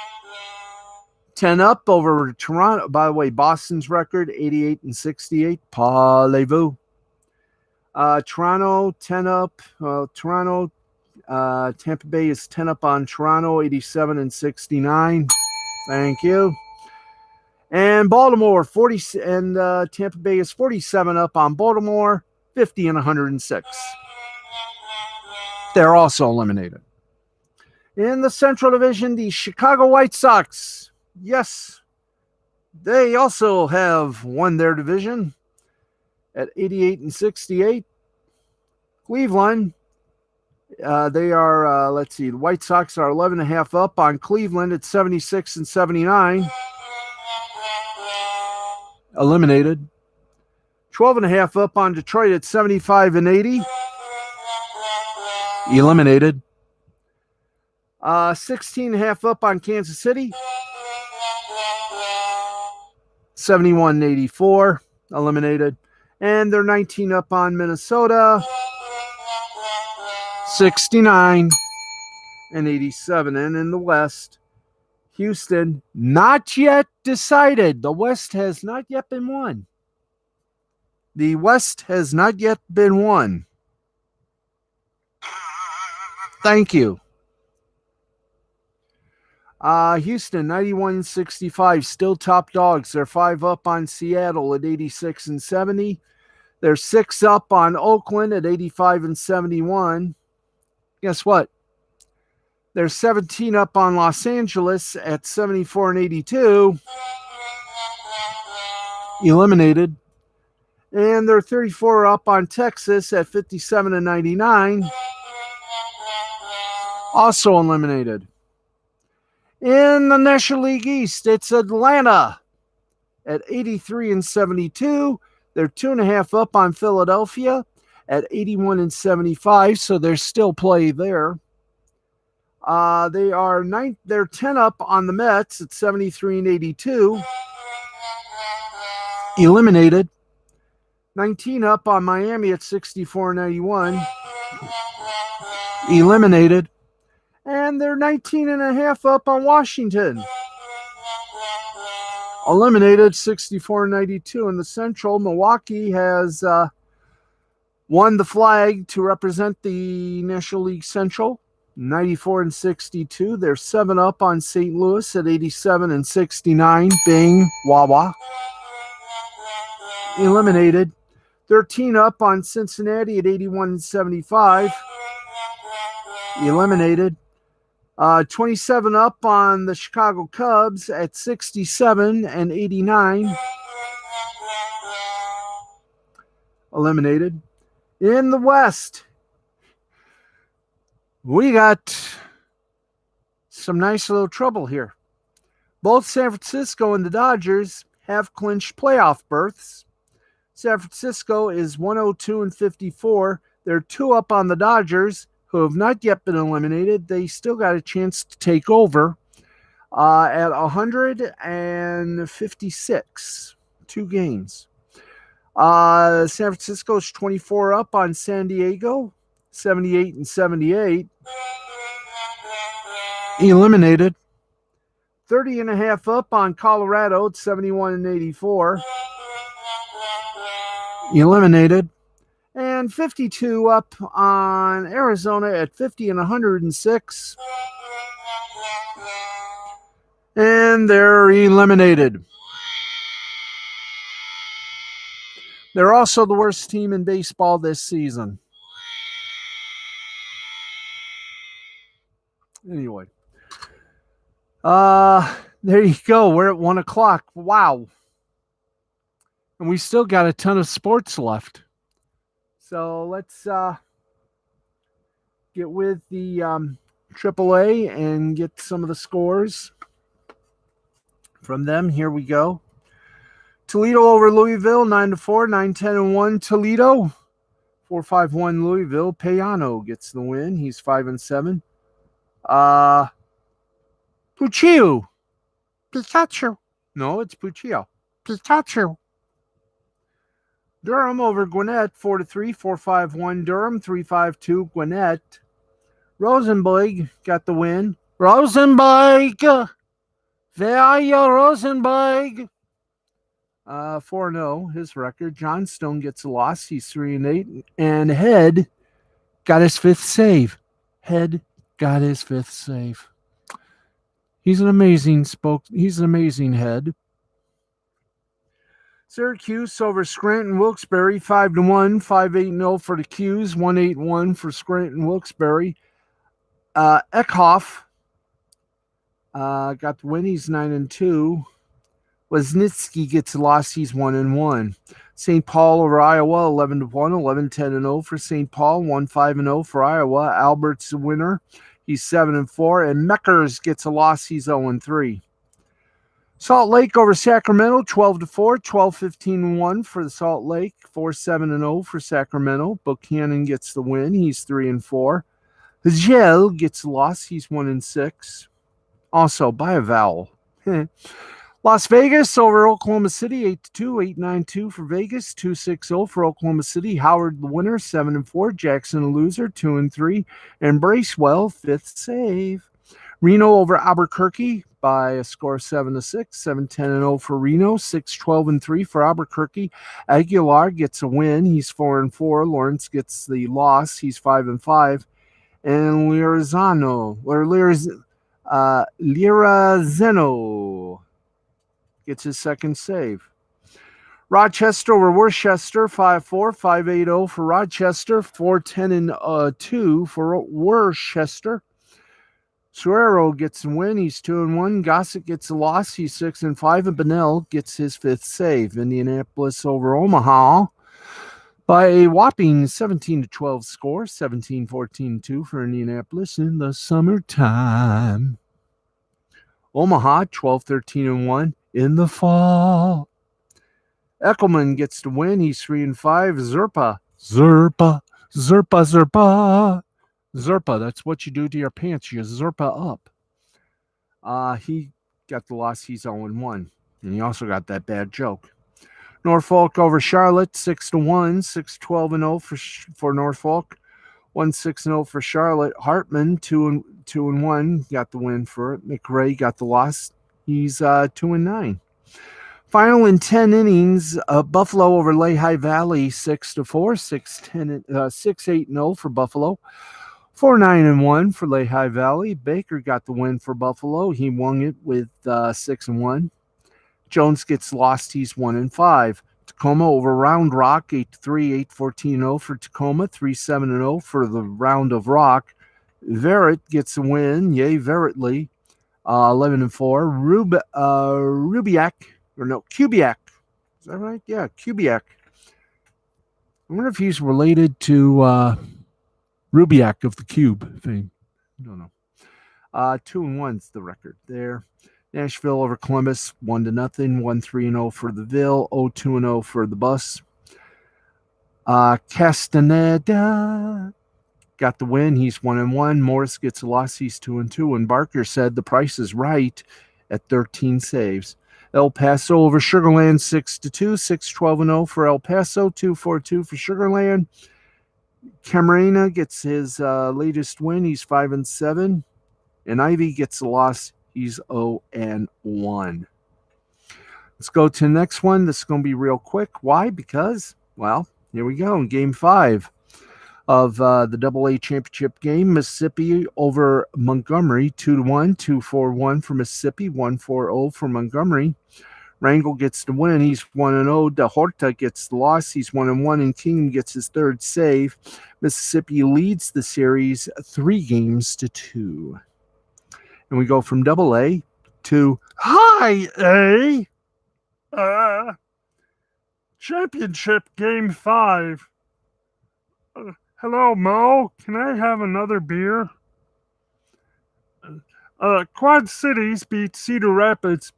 10 up over Toronto. By the way, Boston's record, 88-68. Parlez-vous. Toronto, 10 up. Tampa Bay is 10 up on Toronto, 87-69. Thank you. And Baltimore, 40, and Tampa Bay is 47 up on Baltimore, 50-106. They're also eliminated. In the Central Division, the Chicago White Sox, yes, they also have won their division at 88-68. Cleveland, they are, let's see, the White Sox are 11.5 up on Cleveland at 76-79. Eliminated. 12.5 up on Detroit at 75-80. Eliminated. 16.5 up on Kansas City. 71-84. Eliminated. And they're 19 up on Minnesota. 69-87. And in the West, Houston, not yet decided. The West has not yet been won. The West has not yet been won. Thank you. Houston, 91-65, still top dogs. They're 5 up on Seattle at 86 and 70. They're 6 up on Oakland at 85 and 71. Guess what? They're 17 up on Los Angeles at 74 and 82. Eliminated. And they're 34 up on Texas at 57 and 99. Also eliminated. In the National League East, it's Atlanta at 83 and 72. They're 2.5 up on Philadelphia at 81 and 75, so there's still play there. They're 10 up on the Mets at 73 and 82. Eliminated. 19 up on Miami at 64 and 81. Eliminated. And they're 19.5 up on Washington. Eliminated 64 and 92 in the Central. Milwaukee has won the flag to represent the National League Central. 94 and 62. They're 7 up on St. Louis at 87 and 69. Bing, Wawa. Eliminated. 13 up on Cincinnati at 81 and 75. Eliminated. 27 up on the Chicago Cubs at 67 and 89. Eliminated. In the West, we got some nice little trouble here. Both San Francisco and the Dodgers have clinched playoff berths. San Francisco is 102 and 54. They're 2 up on the Dodgers, who have not yet been eliminated. They still got a chance to take over at 156, 2 games. San Francisco is 24 up on San Diego, 78 and 78. Eliminated. 30.5 up on Colorado at 71 and 84. Eliminated. And 52 up on Arizona at 50 and 106. And they're eliminated. They're also the worst team in baseball this season. Anyway. There you go. We're at 1 o'clock. Wow. And we still got a ton of sports left. So let's get with the AAA and get some of the scores from them. Here we go. Toledo over Louisville, 9-4, 9-10-1 Toledo. 4-5-1 Louisville. Payano gets the win. He's 5-7. Puccio. Pikachu. No, it's Puccio. Pikachu. Durham over Gwinnett, 4-3, 4-5-1 Durham, 3-5-2 Gwinnett. Rosenberg got the win. Rosenberg! Where are you, Rosenberg? 4-0, his record. Johnstone gets a loss. He's 3-8. And Head got his 5th save. Head got his 5th save. He's an amazing Head. Syracuse over Scranton Wilkes-Barre, 5-1, 5-8-0 for the Qs, 1-8-1 for Scranton Wilkes-Barre. Eckhoff got the win. He's 9-2. Lesnitsky gets a loss. He's 1-1. St. Paul over Iowa, 11-1, 11-10-0 for St. Paul, 1-5-0 for Iowa. Albert's the winner. He's 7-4. And Meckers gets a loss. He's 0-3. Salt Lake over Sacramento, 12-4, 12-15-1 for the Salt Lake, 4-7-0 for Sacramento. Buchanan gets the win. He's 3-4. Gel gets a loss. He's 1-6. Also, by a vowel. Las Vegas over Oklahoma City, 8-2, 8-9-2 for Vegas, 2-6-0 for Oklahoma City. Howard the winner, 7-4. Jackson a loser, 2-3. And Bracewell, 5th save. Reno over Albuquerque by a score of 7-6, 7-10-0 for Reno, 6-12-3 for Albuquerque. Aguilar gets a win. He's 4-4. Lawrence gets the loss. He's 5-5. And Lirazeno gets his second save. Rochester over Worcester, 5-4, 5-8-0 for Rochester, 4-10-2 for Worcester. Suero gets a win. He's 2-1. Gossett gets a loss. He's 6-5. And Bunnell gets his fifth save. Indianapolis over Omaha by a whopping 17-12 score, 17-14-2 for Indianapolis in the summertime. Omaha 12-13-1 in the fall. Eckelman gets the win. He's 3-5. Zerpa, that's what you do to your pants. You Zerpa up. He got the loss. He's 0-1. And he also got that bad joke. Norfolk over Charlotte, 6-1, 6-12-0 for Norfolk. 1-6-0 for Charlotte. Hartman, 2-1, got the win for it. McRae got the loss. He's 2-9. Final in 10 innings, Buffalo over Lehigh Valley, 6-4, 6-8-0 for Buffalo. 4-9-1 for Lehigh Valley. Baker got the win for Buffalo. He won it with 6-1. Jones gets lost. He's 1-5. Tacoma over Round Rock, 8-3, 8-14-0 for Tacoma, 3-7-0 for the Round of Rock. Verrett gets a win. Yay, Verretley, 11-4. Kubiak. Is that right? Yeah, Kubiak. I wonder if he's related to Rubiak of the Cube fame. I don't know. 2-1's the record there. Nashville over Columbus, 1-0, 1-3-0 for the Ville, 0-2-0 for the Bus. Castaneda got the win. He's 1-1. Morris gets a loss. He's 2-2. And Barker said the price is right at 13 saves. El Paso over Sugarland, 6-2, 6-12-0 for El Paso, 2-4-2 for Sugarland. Camarena gets his latest win. He's 5-7. And Ivy gets a loss. He's 0-1. Let's go to the next one. This is going to be real quick. Why? Because, well, here we go. In Game 5 of the AA championship game, Mississippi over Montgomery, 2-1, 2-4-1 for Mississippi, 1-4-0 for Montgomery. Rangel gets the win. He's 1-0. De Horta gets the loss. He's 1-1. And King gets his third save. Mississippi leads the series 3-2. And we go from AA to High A. Championship Game 5. Hello, Mo. Can I have another beer? Quad Cities beat Cedar Rapids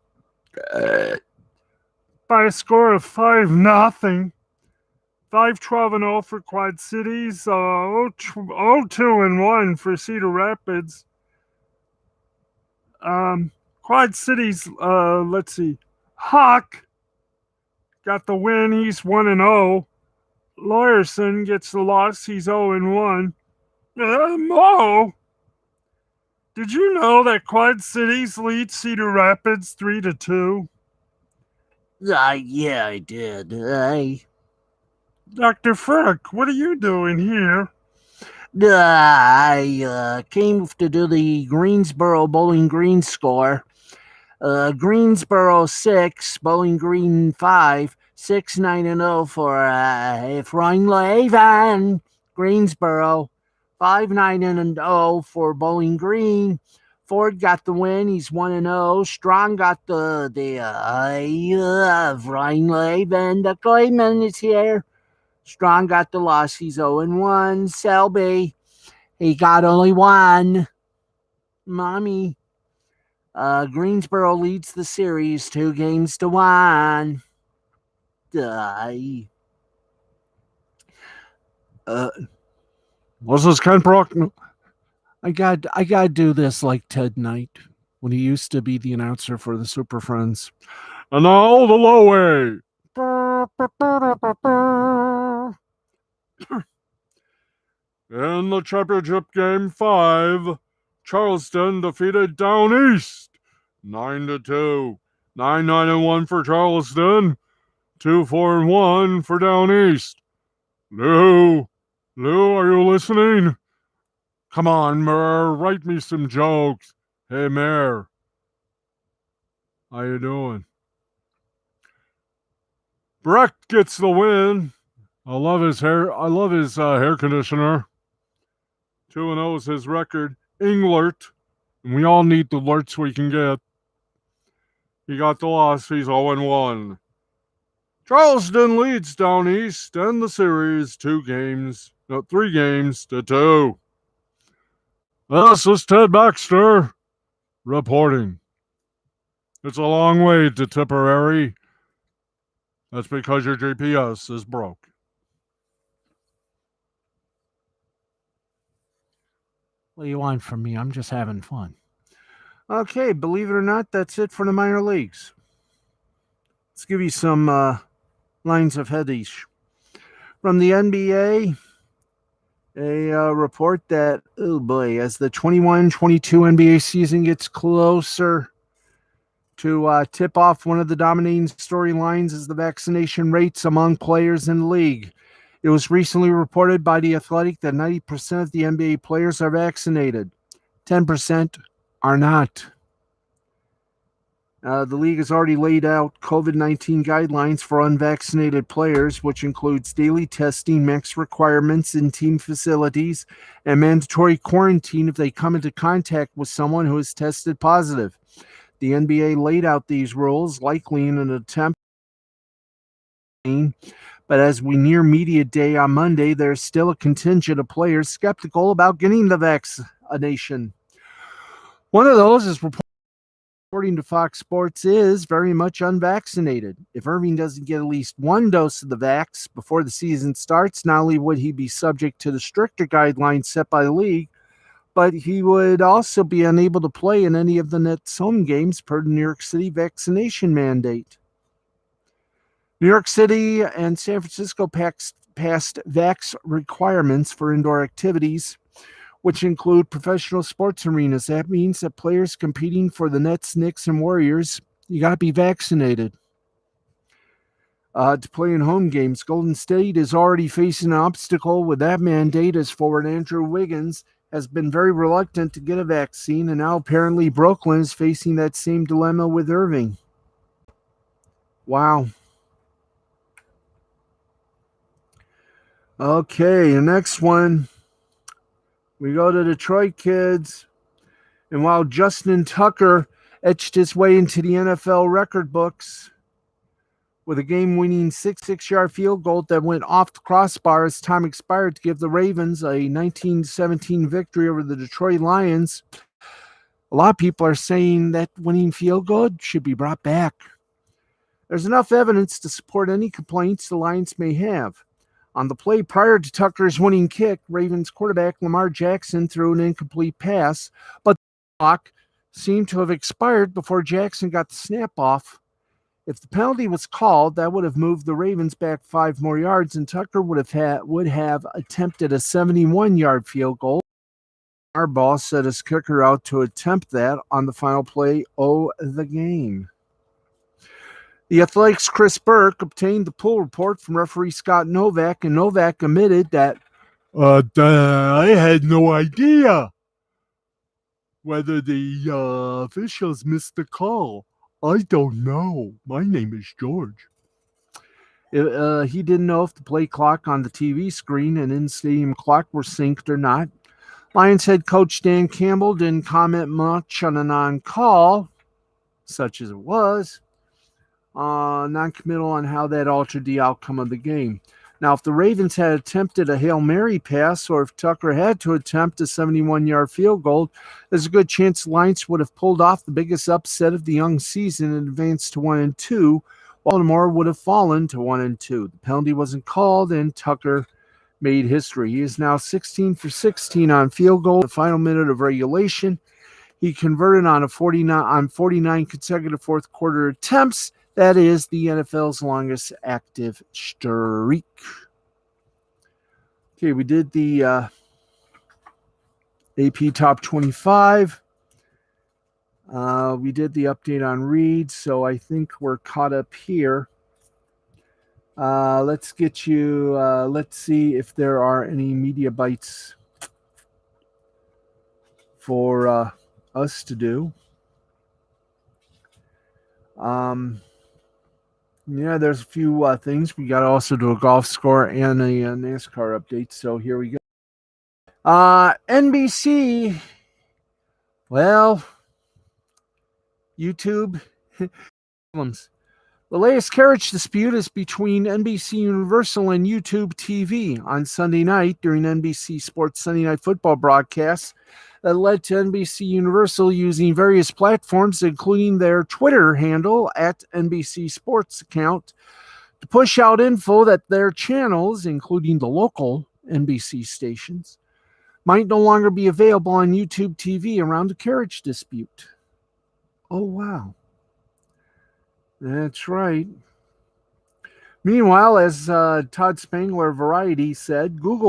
by a score of 5-0. 5-12-0 for Quad Cities. 0-2-1 for Cedar Rapids. Quad Cities, let's see. Hawk got the win. He's 1-0. Lawyerson gets the loss. He's 0-1. Mo, did you know that Quad Cities lead Cedar Rapids 3-2? Yeah, I did. Dr. Frick, what are you doing here? I came to do the Greensboro Bowling Green score. Greensboro 6, Bowling Green 5, 6-9-0 for Freundhaven. Greensboro 5-9-0 for Bowling Green. Ford got the win. He's 1-0. Strong got the Freundhaven. The Goldman is here. Strong got the loss. He's 0-1. Selby, he got only one. Mommy. Greensboro leads the series 2-1. What's this, Ken Brock? I gotta do this like Ted Knight when he used to be the announcer for the Super Friends. And now the low way. In the championship Game 5, Charleston defeated Down East 9-2. 9-1 for Charleston. 2-4-1 for Down East. Lou, are you listening? Come on, Mer, write me some jokes. Hey, Mer, how you doing? Brecht gets the win. I love his hair. I love his hair conditioner. 2-0 is his record. Englert, and we all need the alerts we can get. He got the loss. He's 0-1. Charleston leads Down East and the series 3 games to 2. This is Ted Baxter reporting. It's a long way to Tipperary. That's because your GPS is broke. What do you want from me? I'm just having fun. Okay, believe it or not, that's it for the minor leagues. Let's give you some lines of headish. From the NBA, a report that, oh boy, as the 21-22 NBA season gets closer to tip off, one of the dominating storylines is the vaccination rates among players in the league. It was recently reported by The Athletic that 90% of the NBA players are vaccinated. 10% are not. The league has already laid out COVID-19 guidelines for unvaccinated players, which includes daily testing, max requirements in team facilities, and mandatory quarantine if they come into contact with someone who has tested positive. The NBA laid out these rules, likely in an attempt, but as we near media day on Monday, there's still a contingent of players skeptical about getting the vaccination. One of those is according to Fox Sports, is very much unvaccinated. If Irving doesn't get at least one dose of the vax before the season starts, not only would he be subject to the stricter guidelines set by the league, but he would also be unable to play in any of the Nets' home games per the New York City vaccination mandate. New York City and San Francisco passed vax requirements for indoor activities, which include professional sports arenas. That means that players competing for the Nets, Knicks, and Warriors, you got to be vaccinated to play in home games. Golden State is already facing an obstacle with that mandate, as forward Andrew Wiggins has been very reluctant to get a vaccine, and now apparently Brooklyn is facing that same dilemma with Irving. Wow. Okay, the next one. We go to Detroit kids, and while Justin Tucker etched his way into the NFL record books with a game-winning 66-yard field goal that went off the crossbar as time expired to give the Ravens a 19-17 victory over the Detroit Lions, a lot of people are saying that winning field goal should be brought back. There's enough evidence to support any complaints the Lions may have. On the play prior to Tucker's winning kick, Ravens quarterback Lamar Jackson threw an incomplete pass, but the clock seemed to have expired before Jackson got the snap off. If the penalty was called, that would have moved the Ravens back 5 more yards, and Tucker would have attempted a 71-yard field goal. Harbaugh set his kicker out to attempt that on the final play of the game. The Athletics' Chris Burke obtained the pool report from referee Scott Novak, and Novak admitted that I had no idea whether the officials missed the call. I don't know. My name is George. He didn't know if the play clock on the TV screen and in-stadium clock were synced or not. Lions head coach Dan Campbell didn't comment much on a non-call, such as it was. Non-committal on how that altered the outcome of the game. Now, if the Ravens had attempted a Hail Mary pass, or if Tucker had to attempt a 71-yard field goal, there's a good chance the Lions would have pulled off the biggest upset of the young season and advanced to 1-2. Baltimore would have fallen to 1-2. The penalty wasn't called, and Tucker made history. He is now 16 for 16 on field goal in the final minute of regulation. He converted on 49 consecutive fourth quarter attempts. That is the NFL's longest active streak. Okay, we did the AP Top 25. We did the update on Reed, so I think we're caught up here. Let's get you, let's see if there are any media bites for us to do. Yeah, there's a few things. We got to also do a golf score and a NASCAR update. So here we go. NBC. Well, YouTube problems. The latest carriage dispute is between NBC Universal and YouTube TV on Sunday night during NBC Sports Sunday Night Football broadcasts that led to NBC Universal using various platforms, including their Twitter handle at NBC Sports account, to push out info that their channels, including the local NBC stations, might no longer be available on YouTube TV around the carriage dispute. Oh, wow. That's right. Meanwhile, as Todd Spangler of Variety said, Google